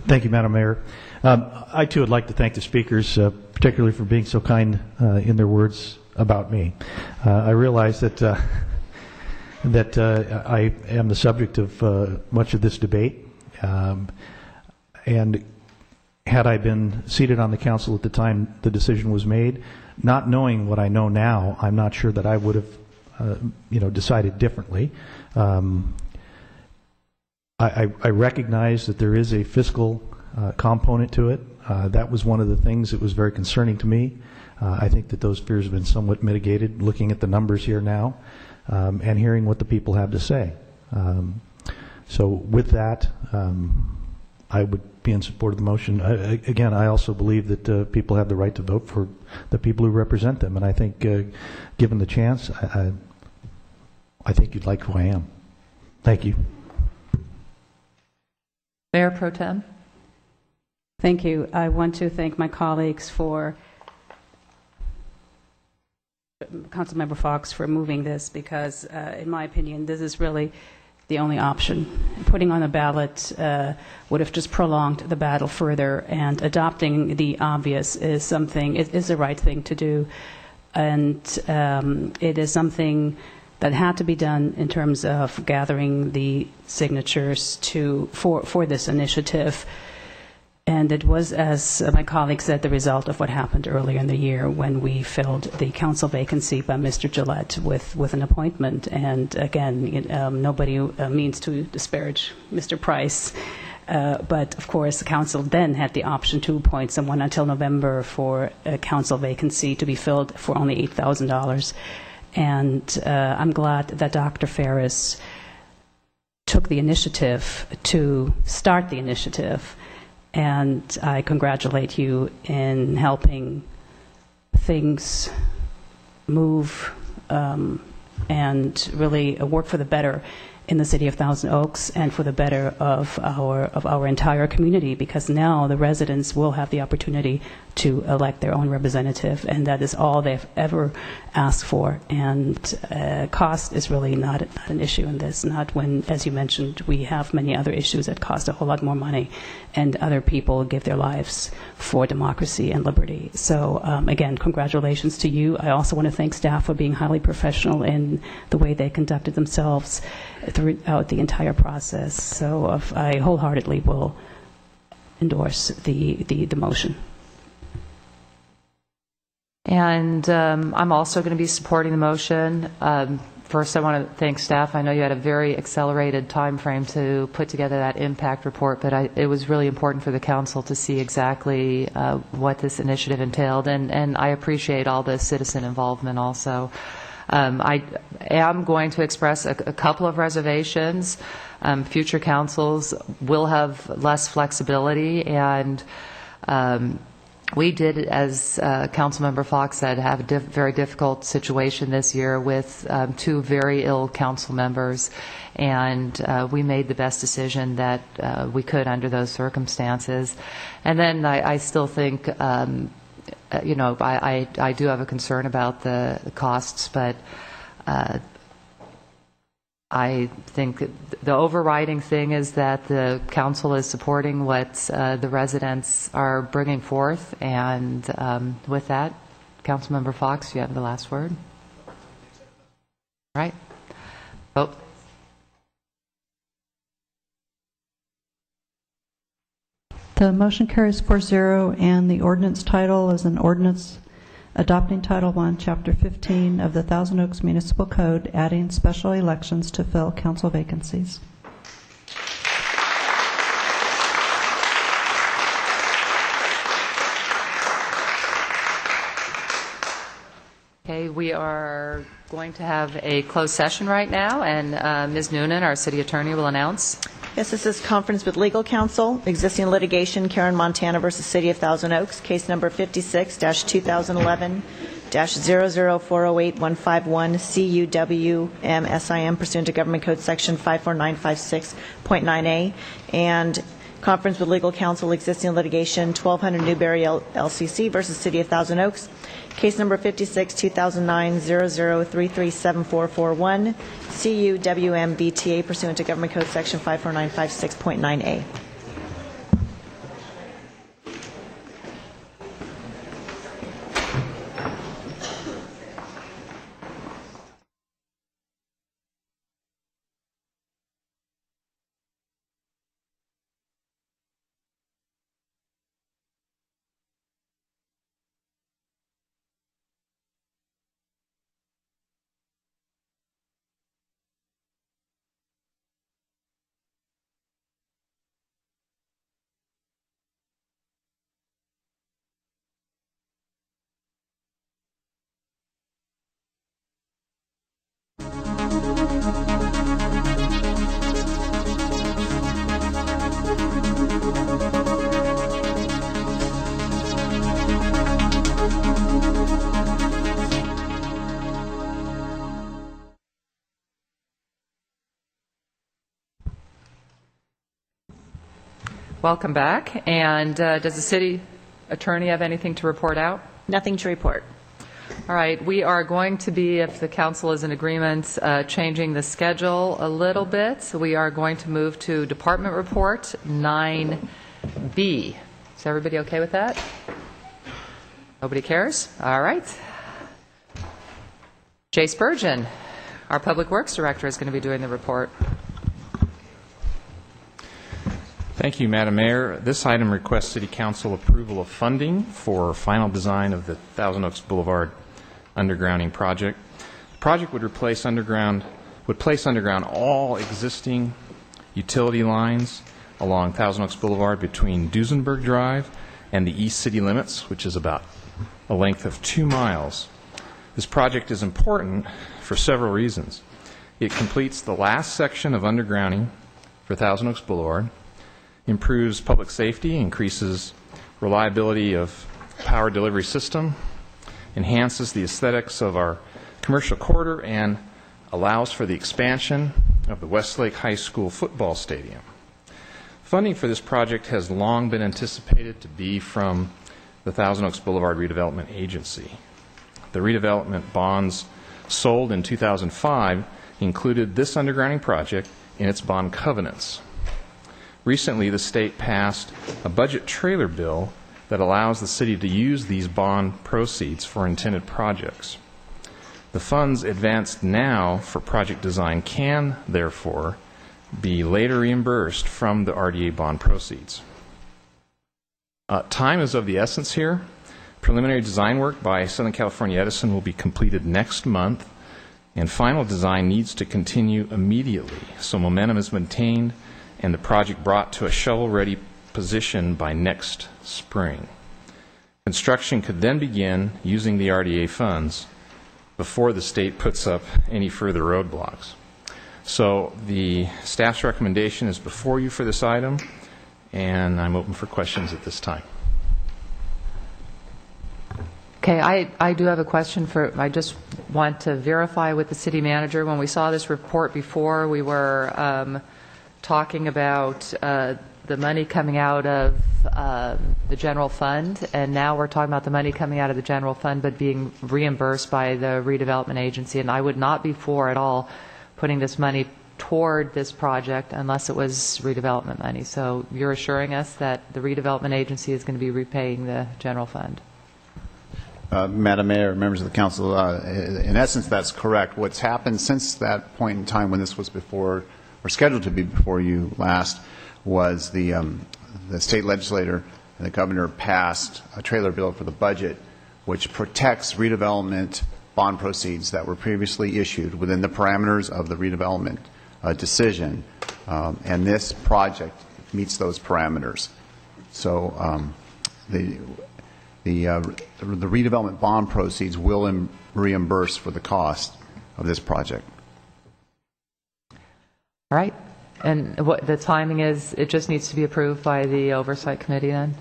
Thank you, Madam Mayor. I, too, would like to thank the speakers, particularly for being so kind in their words about me. I realize that I am the subject of much of this debate, and had I been seated on the council at the time the decision was made, not knowing what I know now, I'm not sure that I would have, decided differently. I recognize that there is a fiscal component to it. That was one of the things that was very concerning to me. I think that those fears have been somewhat mitigated looking at the numbers here now and hearing what the people have to say. So with that, I would be in support of the motion. Again, I also believe that people have the right to vote for the people who represent them, and I think given the chance, I think you'd like who I am. Thank you. Mayor Pro Tem? Thank you. I want to thank my colleagues for Councilmember Fox for moving this because, in my opinion, this is really the only option. Putting on a ballot would have just prolonged the battle further, and adopting the obvious is the right thing to do. And it is something that had to be done in terms of gathering the signatures for this initiative. And it was, as my colleague said, the result of what happened earlier in the year when we filled the council vacancy by Mr. Gillette with an appointment. And again, nobody means to disparage Mr. Price. But of course, the council then had the option to appoint someone until November for a council vacancy to be filled for only $8,000. And I'm glad that Dr. Ferris took the initiative to start the initiative. And I congratulate you in helping things move and really work for the better in the city of Thousand Oaks and for the better of our entire community, because now the residents will have the opportunity to elect their own representative, and that is all they've ever asked for. And cost is really not an issue in this, not when, as you mentioned, we have many other issues that cost a whole lot more money, and other people give their lives for democracy and liberty. So again, congratulations to you. I also want to thank staff for being highly professional in the way they conducted themselves throughout the entire process. So I wholeheartedly will endorse the motion. And I'm also going to be supporting the motion. First, I want to thank staff. I know you had a very accelerated time frame to put together that impact report, but it was really important for the council to see exactly what this initiative entailed, and I appreciate all the citizen involvement also. I am going to express a couple of reservations. Future councils will have less flexibility, and we did, as Councilmember Fox said, have a very difficult situation this year with two very ill council members, and we made the best decision that we could under those circumstances. And then I still think, I do have a concern about the costs, but I think the overriding thing is that the council is supporting what the residents are bringing forth, and with that, Councilmember Fox, you have the last word. Right. Vote. The motion carries 4-0, and the ordinance title is an ordinance adopting Title I, Chapter 15 of the Thousand Oaks Municipal Code, adding special elections to fill council vacancies. Okay, we are going to have a closed session right now, and Ms. Noonan, our city attorney, will announce. Yes, this is conference with legal counsel, existing litigation, Karen Montana versus City of Thousand Oaks, case number 56-2011, 00408-151 CUWM-SIM pursuant to Government Code Section 54956.9A, and conference with legal counsel existing litigation 1200 Newberry LCC versus City of Thousand Oaks, case number 56 2009 00337441 CUWM-BTA pursuant to Government Code Section 54956.9A. Welcome back. And does the city attorney have anything to report out? Nothing to report. All right. We are going to be, if the council is in agreement, changing the schedule a little bit. So we are going to move to Department Report 9B. Is everybody okay with that? Nobody cares? All right. Jay Spurgeon, our Public Works Director, is going to be doing the report. Thank you, Madam Mayor. This item requests City Council approval of funding for final design of the Thousand Oaks Boulevard undergrounding project. The project would place underground all existing utility lines along Thousand Oaks Boulevard between Duesenberg Drive and the east city limits, which is about a length of 2 miles. This project is important for several reasons. It completes the last section of undergrounding for Thousand Oaks Boulevard, improves public safety, increases reliability of power delivery system, enhances the aesthetics of our commercial corridor, and allows for the expansion of the Westlake High School football stadium. Funding for this project has long been anticipated to be from the Thousand Oaks Boulevard Redevelopment Agency. The redevelopment bonds sold in 2005 included this undergrounding project in its bond covenants. Recently, the state passed a budget trailer bill that allows the city to use these bond proceeds for intended projects. The funds advanced now for project design can, therefore, be later reimbursed from the RDA bond proceeds. Time is of the essence here. Preliminary design work by Southern California Edison will be completed next month, and final design needs to continue immediately so momentum is maintained and the project brought to a shovel-ready position by next spring. Construction could then begin using the RDA funds before the state puts up any further roadblocks. So the staff's recommendation is before you for this item, and I'm open for questions at this time. Okay, I do have a question I just want to verify with the city manager. When we saw this report before, we were talking about the money coming out of the general fund, and now we're talking about the money coming out of the general fund but being reimbursed by the redevelopment agency. And I would not be for at all putting this money toward this project unless it was redevelopment money. So you're assuring us that the redevelopment agency is going to be repaying the general fund? Madam Mayor, members of the council, in essence, that's correct. What's happened since that point in time when this was before, or scheduled to be before you last, was the state legislator and the governor passed a trailer bill for the budget which protects redevelopment bond proceeds that were previously issued within the parameters of the redevelopment decision, and this project meets those parameters. So the redevelopment bond proceeds will reimburse for the cost of this project. All right. And what the timing is, it just needs to be approved by the Oversight Committee then?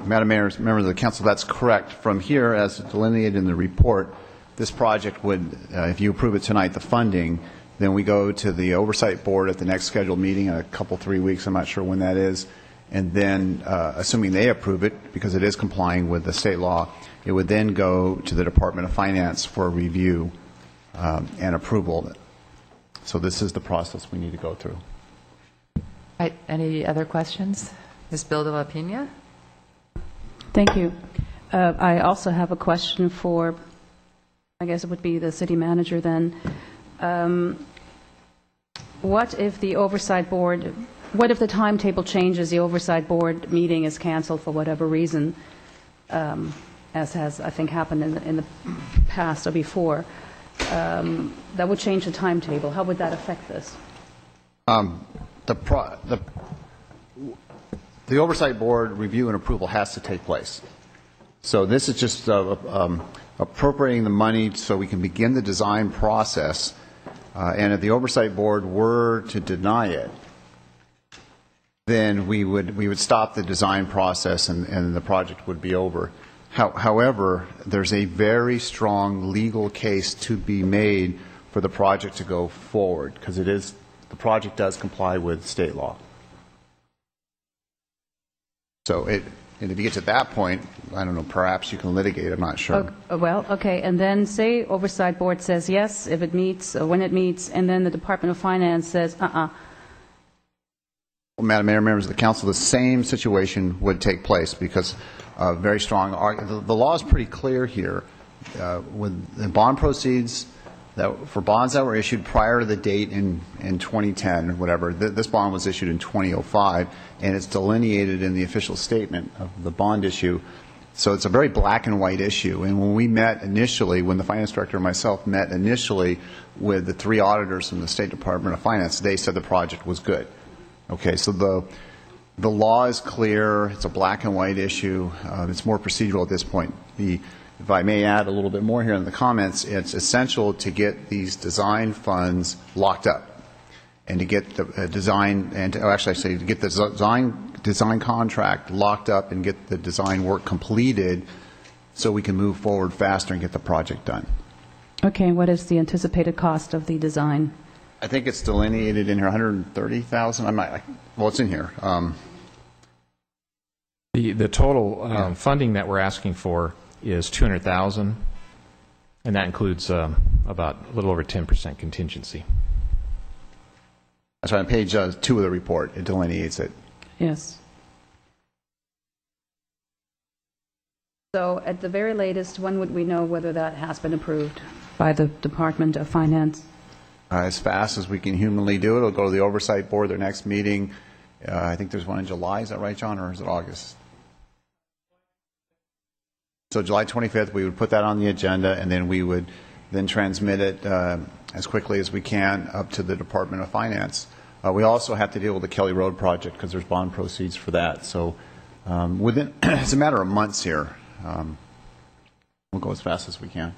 Madam Mayor, members of the council, that's correct. From here, as delineated in the report, this project would, if you approve it tonight, the funding, then we go to the oversight board at the next scheduled meeting in a couple, 3 weeks. I'm not sure when that is. And then, assuming they approve it, because it is complying with the state law, it would then go to the Department of Finance for review and approval. So this is the process we need to go through. Right. Any other questions? Ms. Bill de la Pena? Thank you. I also have a question for, I guess it would be the city manager then. What if the oversight board, what if the timetable changes, the oversight board meeting is canceled for whatever reason, as has, I think, happened in the past or before? That would change the timetable. How would that affect this? The oversight board review and approval has to take place. So this is just appropriating the money so we can begin the design process. And if the oversight board were to deny it, then we would stop the design process and the project would be over. However, there's a very strong legal case to be made for the project to go forward because the project does comply with state law. So and if you get to that point, I don't know, perhaps you can litigate, I'm not sure. Well, okay, and then say oversight board says yes, if it meets, when it meets, and then the Department of Finance says, Well, Madam Mayor, members of the council, the same situation would take place because very strong the law is pretty clear here. With the bond proceeds, for bonds that were issued prior to the date in 2010 or whatever, this bond was issued in 2005, and it's delineated in the official statement of the bond issue. So it's a very black and white issue. And when we met initially, when the finance director and myself met initially with the 3 auditors from the State Department of Finance, they said the project was good. Okay, so the law is clear. It's a black and white issue. It's more procedural at this point. If I may add a little bit more here in the comments, it's essential to get these design funds locked up and to get the design and to get the design contract locked up and get the design work completed so we can move forward faster and get the project done. okay, what is the anticipated cost of the design? I think it's delineated in here, $130,000. Well, it's in here. The total funding that we're asking for is $200,000, and that includes about a little over 10% contingency. That's right, on page 2 of the report, it delineates it. Yes. So at the very latest, when would we know whether that has been approved by the Department of Finance? As fast as we can humanly do it. It'll go to the oversight board, their next meeting. I think there's one in July. Is that right, John, or is it August? So July 25th, we would put that on the agenda, and then we would then transmit it as quickly as we can up to the Department of Finance. We also have to deal with the Kelly Road project because there's bond proceeds for that. So within it's a matter of months here. We'll go as fast as we can.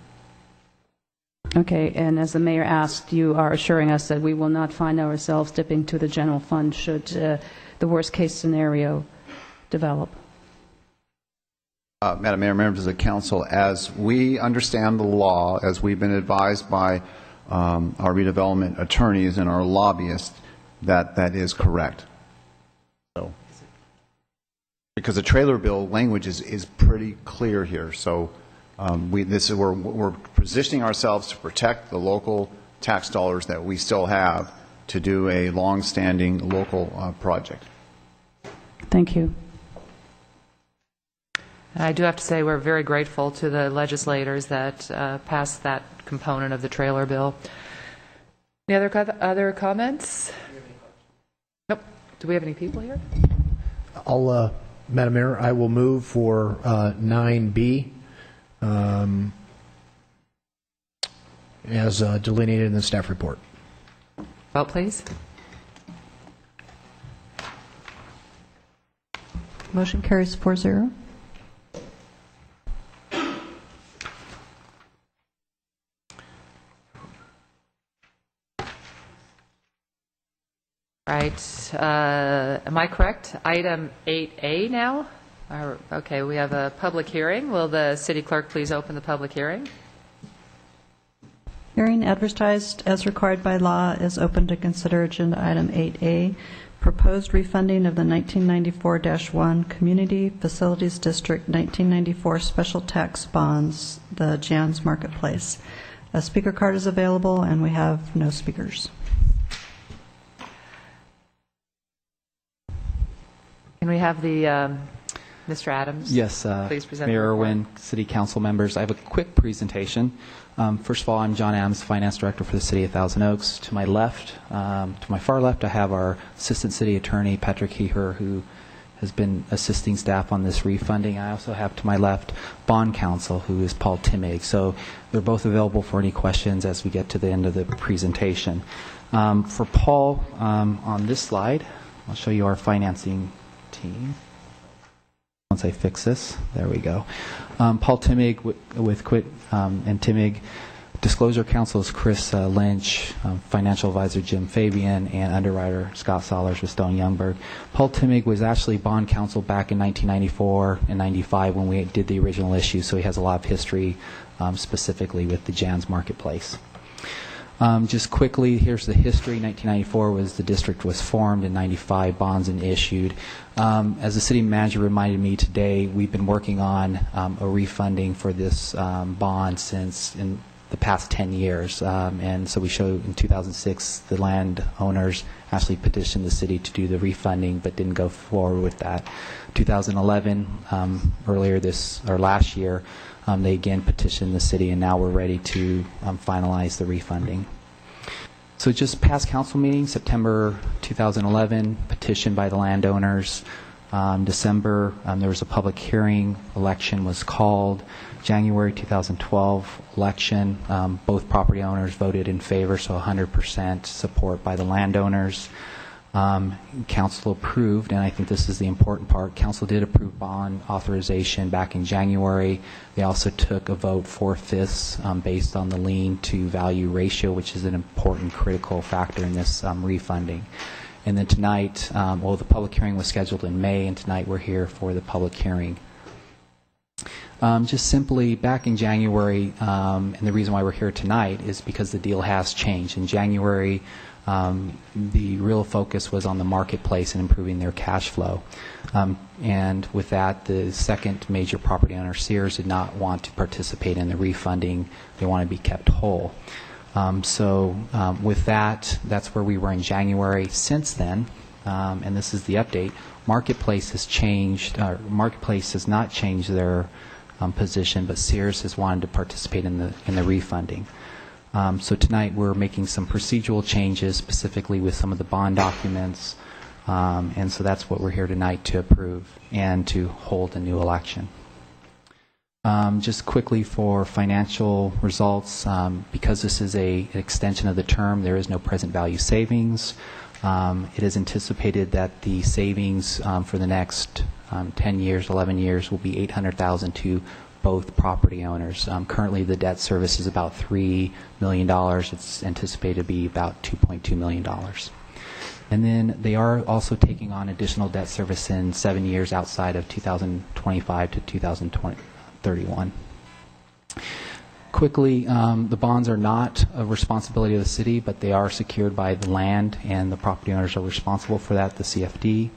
Okay, and as the mayor asked, you are assuring us that we will not find ourselves dipping to the general fund should the worst case scenario develop. Madam Mayor, members of the council, as we understand the law, as we've been advised by our redevelopment attorneys and our lobbyists, that is correct. So, because the trailer bill language is pretty clear here. So we're positioning ourselves to protect the local tax dollars that we still have to do a long-standing local project. Thank you. I do have to say we're very grateful to the legislators that passed that component of the trailer bill. Any other comments? Nope. Do we have any people here? Madam Mayor, I will move for 9B as delineated in the staff report. Vote, please. Motion carries 4-0. Right. Am I correct? Item 8A now? Okay, we have a public hearing. Will the city clerk please open the public hearing? Hearing advertised as required by law is open to consider agenda item 8A, proposed refunding of the 1994-1 Community Facilities District 1994 special tax bonds, the Jan's Marketplace. A speaker card is available, and we have no speakers. Can we have the Mr. Adams? Yes, Please present Mayor the report. Irwin, City Council members. I have a quick presentation. First of all, I'm John Adams, Finance Director for the City of Thousand Oaks. To my left, to my far left, I have our Assistant City Attorney, Patrick Heher, who has been assisting staff on this refunding. I also have to my left Bond Counsel, who is Paul Timmig. So they're both available for any questions as we get to the end of the presentation. For Paul, on this slide, I'll show you our financing team. Once I fix this, there we go. Paul Timmig with Quit and Timmig. Disclosure Counsel is Chris Lynch, Financial Advisor Jim Fabian, and Underwriter Scott Sollers with Stone Youngberg. Paul Timmig was actually Bond Counsel back in 1994 and 95 when we did the original issue, so he has a lot of history specifically with the Jan's Marketplace. Just quickly, here's the history. 1994 was the district was formed, in 95 bonds and issued. As the city manager reminded me today, we've been working on a refunding for this bond since in the past 10 years. And so we show in 2006 the landowners actually petitioned the city to do the refunding but didn't go forward with that. 2011, earlier this or last year, they again petitioned the city, and now we're ready to finalize the refunding. So just past council meeting, September 2011, petition by the landowners. December, there was a public hearing. Election was called. January 2012 election, both property owners voted in favor, so 100% support by the landowners. Council approved, and I think this is the important part, Council did approve bond authorization back in January. They also took a vote 4/5 based on the lien to value ratio, which is an important critical factor in this refunding. And then tonight, well, the public hearing was scheduled in May, and tonight we're here for the public hearing. Just simply, back in January, and the reason why we're here tonight is because the deal has changed. In January, the real focus was on the marketplace and improving their cash flow. And with that, the second major property owner, Sears, did not want to participate in the refunding. They want to be kept whole. So with that, that's where we were in January. Since then, and this is the update, Marketplace has changed. Marketplace has not changed their position, but Sears has wanted to participate in the refunding. So tonight we're making some procedural changes, specifically with some of the bond documents, and so that's what we're here tonight to approve and to hold a new election. Just quickly for financial results, because this is an extension of the term, there is no present value savings. It is anticipated that the savings for the next 10 years, 11 years will be $800,000 to both property owners. Currently, the debt service is about $3 million. It's anticipated to be about $2.2 million. And then they are also taking on additional debt service in 7 years outside of 2025 to 2031. Quickly, the bonds are not a responsibility of the city, but they are secured by the land, and the property owners are responsible for that, the CFD.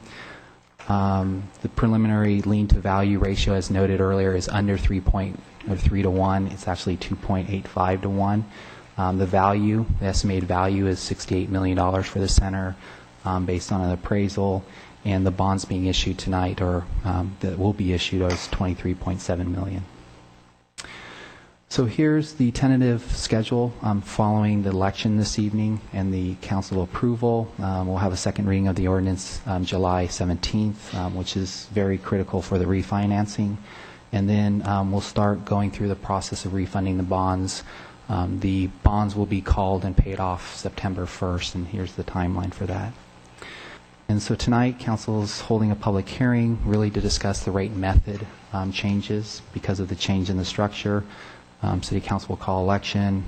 The preliminary lien to value ratio, as noted earlier, is under 3 to 1. It's actually 2.85 to 1. The estimated value is $68 million for the center based on an appraisal, and the bonds being issued tonight, or that will be issued, is $23.7 million. So here's the tentative schedule following the election this evening and the council approval. We'll have a second reading of the ordinance July 17th, which is very critical for the refinancing. And then we'll start going through the process of refunding the bonds. The bonds will be called and paid off September 1st, and here's the timeline for that. And so tonight, council is holding a public hearing really to discuss the rate and method changes because of the change in the structure. City Council will call election.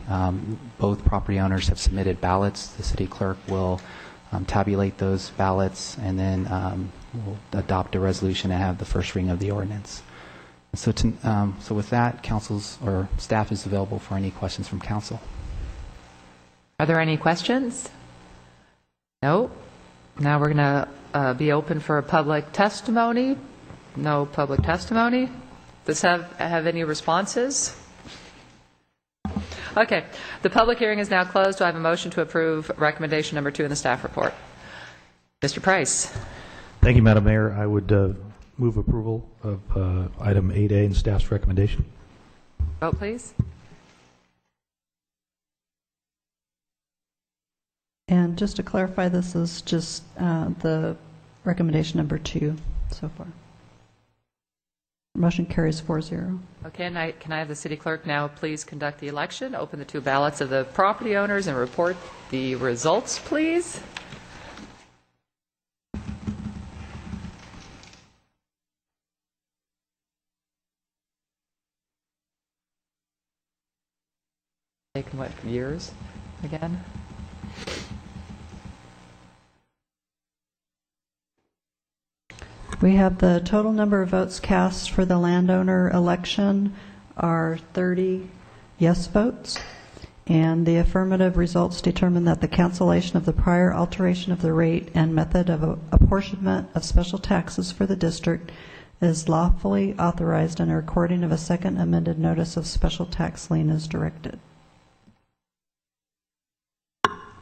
Both property owners have submitted ballots. The city clerk will tabulate those ballots, and then we'll adopt a resolution and have the first reading of the ordinance. So with that, council's or staff is available for any questions from council. Are there any questions? No. Now we're going to be open for public testimony. No public testimony. Does have any responses? Okay. The public hearing is now closed. Do I have a motion to approve recommendation number 2 in the staff report? Mr. Price. Thank you, Madam Mayor. I would move approval of item 8A in staff's recommendation. Vote, please. And just to clarify, this is just the recommendation number 2 so far. Motion carries 4-0. Okay, and can I have the city clerk now please conduct the election, open the 2 ballots of the property owners, and report the results, please? Taken what years again? We have the total number of votes cast for the landowner election are 30 yes votes, and the affirmative results determine that the cancellation of the prior alteration of the rate and method of apportionment of special taxes for the district is lawfully authorized, and a recording of a second amended notice of special tax lien is directed.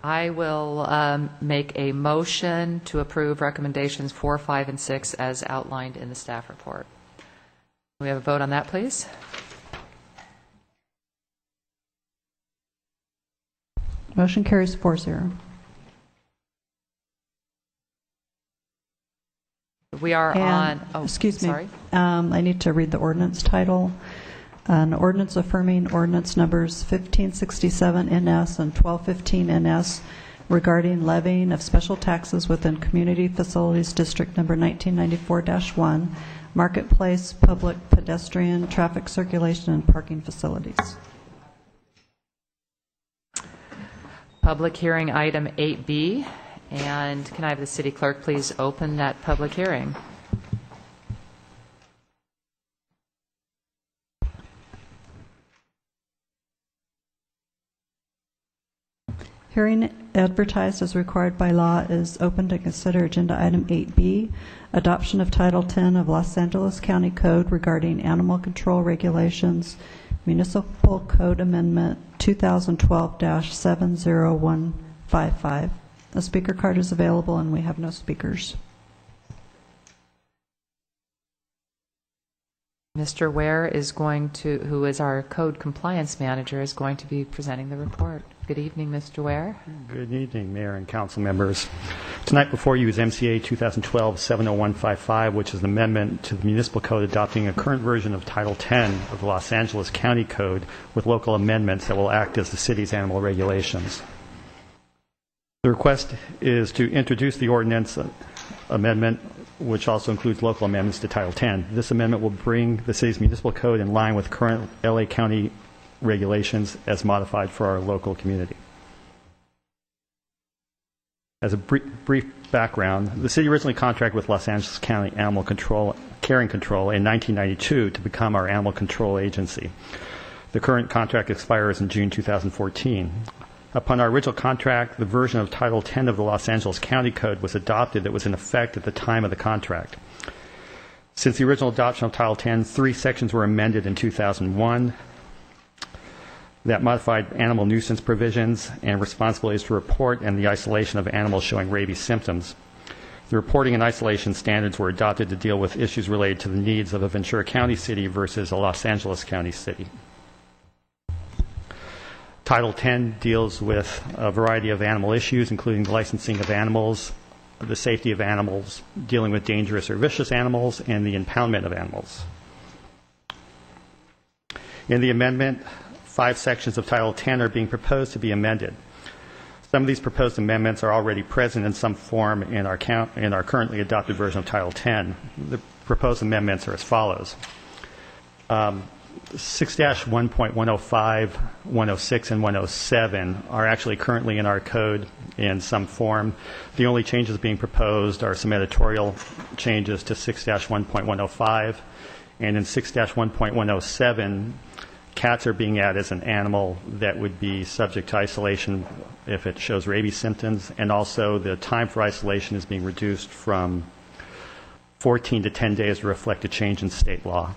I will make a motion to approve recommendations 4, 5, and 6 as outlined in the staff report. Can we have a vote on that, please? Motion carries 4-0. We are on. Oh, excuse me. Sorry. I need to read the ordinance title. An ordinance affirming ordinance numbers 1567 NS and 1215 NS regarding levying of special taxes within Community Facilities District number 1994-1, marketplace, public pedestrian, traffic circulation, and parking facilities. Public hearing item 8B. And can I have the city clerk please open that public hearing? Hearing advertised as required by law is open to consider agenda item 8B, adoption of Title 10 of Los Angeles County Code regarding animal control regulations, Municipal Code Amendment 2012-70155. A speaker card is available, and we have no speakers. Mr. Ware is going to, who is our code compliance manager, is going to be presenting the report. Good evening, Mr. Ware. Good evening, Mayor and council members. Tonight before you is MCA 2012-70155, which is an amendment to the municipal code adopting a current version of Title 10 of the Los Angeles County Code with local amendments that will act as the city's animal regulations. The request is to introduce the ordinance amendment, which also includes local amendments to Title 10. This amendment will bring the city's municipal code in line with current LA County regulations as modified for our local community. As a brief background, the city originally contracted with Los Angeles County Animal Control, Caring Control in 1992 to become our animal control agency. The current contract expires in June 2014. Upon our original contract, the version of Title 10 of the Los Angeles County Code was adopted that was in effect at the time of the contract. Since the original adoption of Title 10, 3 sections were amended in 2001 that modified animal nuisance provisions and responsibilities to report and the isolation of animals showing rabies symptoms. The reporting and isolation standards were adopted to deal with issues related to the needs of a Ventura County city versus a Los Angeles County city. Title 10 deals with a variety of animal issues, including the licensing of animals, the safety of animals, dealing with dangerous or vicious animals, and the impoundment of animals. In the amendment, 5 sections of Title 10 are being proposed to be amended. Some of these proposed amendments are already present in some form in our currently adopted version of Title 10. The proposed amendments are as follows. 6-1.105, 106, and 107 are actually currently in our code in some form. The only changes being proposed are some editorial changes to 6-1.105, and in 6-1.107, cats are being added as an animal that would be subject to isolation if it shows rabies symptoms, and also the time for isolation is being reduced from 14 to 10 days to reflect a change in state law.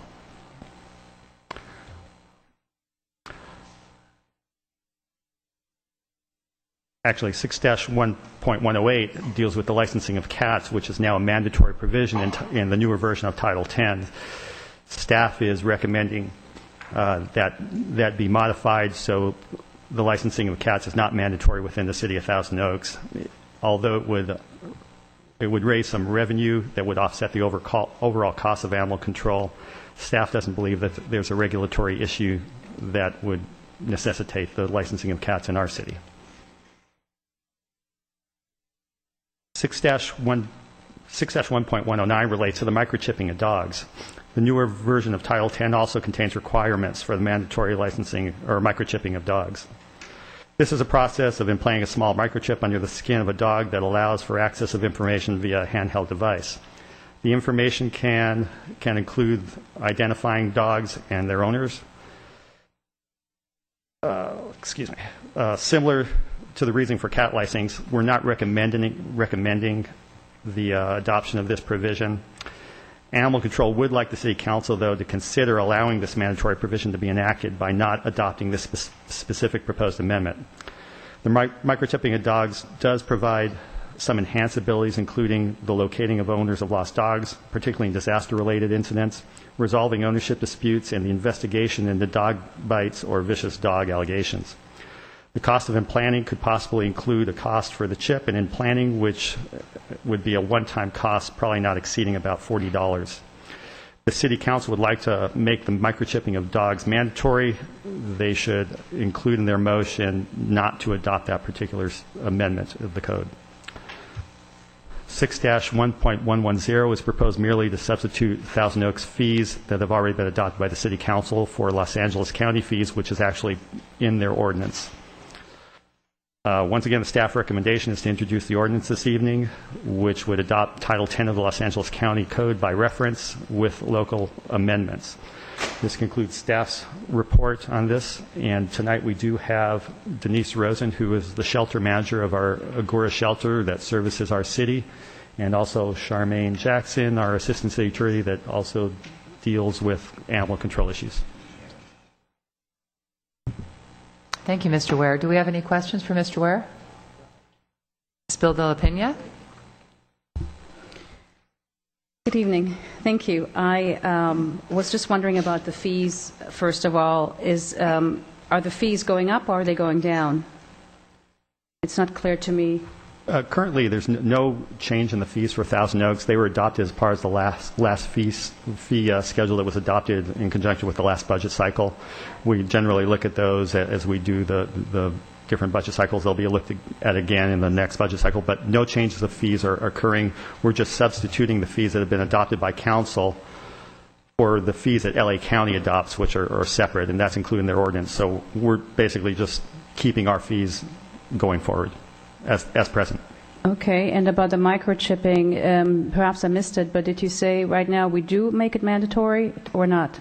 Actually, 6-1.108 deals with the licensing of cats, which is now a mandatory provision in the newer version of Title X. Staff is recommending that be modified so the licensing of cats is not mandatory within the City of Thousand Oaks, although it would raise some revenue that would offset the overall cost of animal control. Staff doesn't believe that there's a regulatory issue that would necessitate the licensing of cats in our city. 6-1.109 relates to the microchipping of dogs. The newer version of Title X also contains requirements for the mandatory licensing or microchipping of dogs. This is a process of implanting a small microchip under the skin of a dog that allows for access of information via a handheld device. The information can include identifying dogs and their owners. Similar to the reasoning for cat licensing, we're not recommending the adoption of this provision. Animal Control would like the City Council, though, to consider allowing this mandatory provision to be enacted by not adopting this specific proposed amendment. The microchipping of dogs does provide some enhanced abilities, including the locating of owners of lost dogs, particularly in disaster-related incidents, resolving ownership disputes, and the investigation into dog bites or vicious dog allegations. The cost of implanting could possibly include a cost for the chip and implanting, which would be a one-time cost, probably not exceeding about $40. The City Council would like to make the microchipping of dogs mandatory. They should include in their motion not to adopt that particular amendment of the code. 6-1.110 is proposed merely to substitute Thousand Oaks fees that have already been adopted by the City Council for Los Angeles County fees, which is actually in their ordinance. Once again, the staff recommendation is to introduce the ordinance this evening, which would adopt Title X of the Los Angeles County Code by reference with local amendments. This concludes staff's report on this, and tonight we do have Denise Rosen, who is the shelter manager of our Agora shelter that services our city, and also Charmaine Jackson, our assistant city attorney that also deals with animal control issues. Thank you, Mr. Ware. Do we have any questions for Mr. Ware? Ms. Bill de la Pena? Good evening. Thank you. I was just wondering about the fees. First of all, are the fees going up or are they going down? It's not clear to me. Currently, there's no change in the fees for Thousand Oaks. They were adopted as part of the last fee schedule that was adopted in conjunction with the last budget cycle. We generally look at those as we do the different budget cycles. They'll be looked at again in the next budget cycle, but no changes of fees are occurring. We're just substituting the fees that have been adopted by council for the fees that LA County adopts, which are separate, and that's included in their ordinance. So we're basically just keeping our fees going forward as present. Okay, and about the microchipping, perhaps I missed it, but did you say right now we do make it mandatory or not?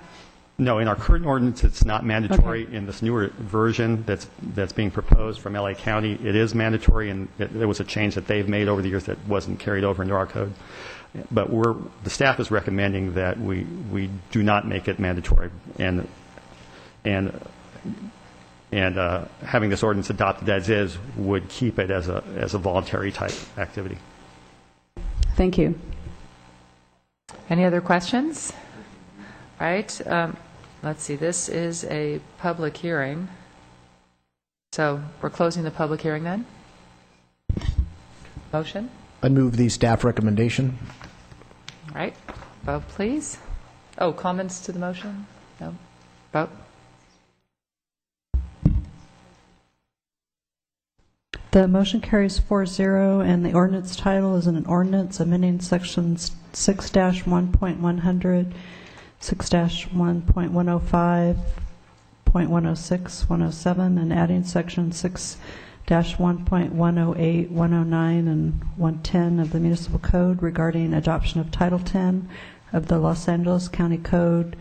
No, in our current ordinance, it's not mandatory. Okay. In this newer version that's being proposed from LA County, it is mandatory, and there was a change that they've made over the years that wasn't carried over into our code. But the staff is recommending that we do not make it mandatory, and having this ordinance adopted as is would keep it as a voluntary type activity. Thank you. Any other questions? All right. Let's see. This is a public hearing. So we're closing the public hearing then? Motion? I move the staff recommendation. All right. Vote, please. Oh, comments to the motion? No? Vote. The motion carries 4-0, and the ordinance title is an ordinance amending sections 6-1.100, 6-1.105, 1.106, 107, and adding section 6-1.108, 109, and 110 of the Municipal Code regarding adoption of Title 10 of the Los Angeles County Code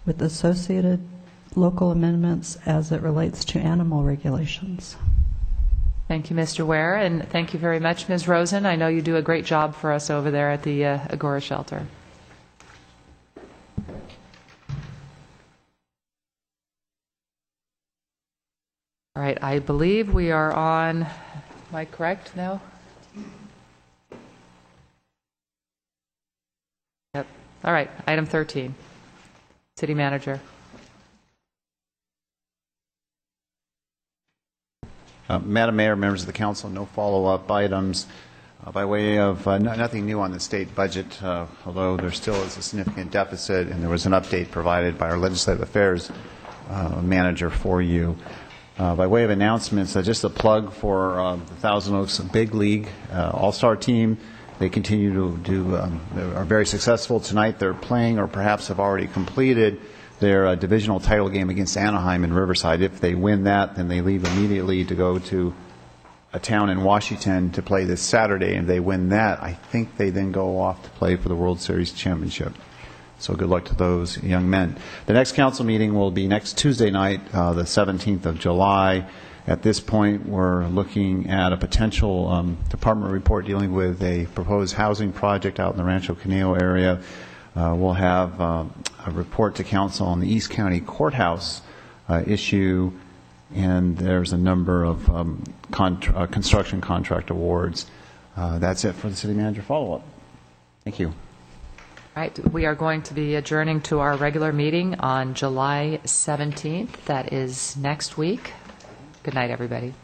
with associated local amendments as it relates to animal regulations. Thank you, Mr. Ware, and thank you very much, Ms. Rosen. I know you do a great job for us over there at the Agora Shelter. All right, I believe we are on, am I correct now? Yep. All right, item 13. City Manager. Madam Mayor, members of the council, no follow-up items by way of nothing new on the state budget, although there still is a significant deficit, and there was an update provided by our legislative affairs manager for you. By way of announcements, just a plug for the Thousand Oaks Big League All-Star team. They continue to are very successful tonight. They're playing, or perhaps have already completed, their divisional title game against Anaheim in Riverside. If they win that, then they leave immediately to go to a town in Washington to play this Saturday. And if they win that, I think they then go off to play for the World Series championship. So good luck to those young men. The next council meeting will be next Tuesday night, the 17th of July. At this point, we're looking at a potential department report dealing with a proposed housing project out in the Rancho Caneo area. We'll have a report to council on the East County Courthouse issue, and there's a number of construction contract awards. That's it for the city manager follow-up. Thank you. All right, we are going to be adjourning to our regular meeting on July 17th. That is next week. Good night, everybody.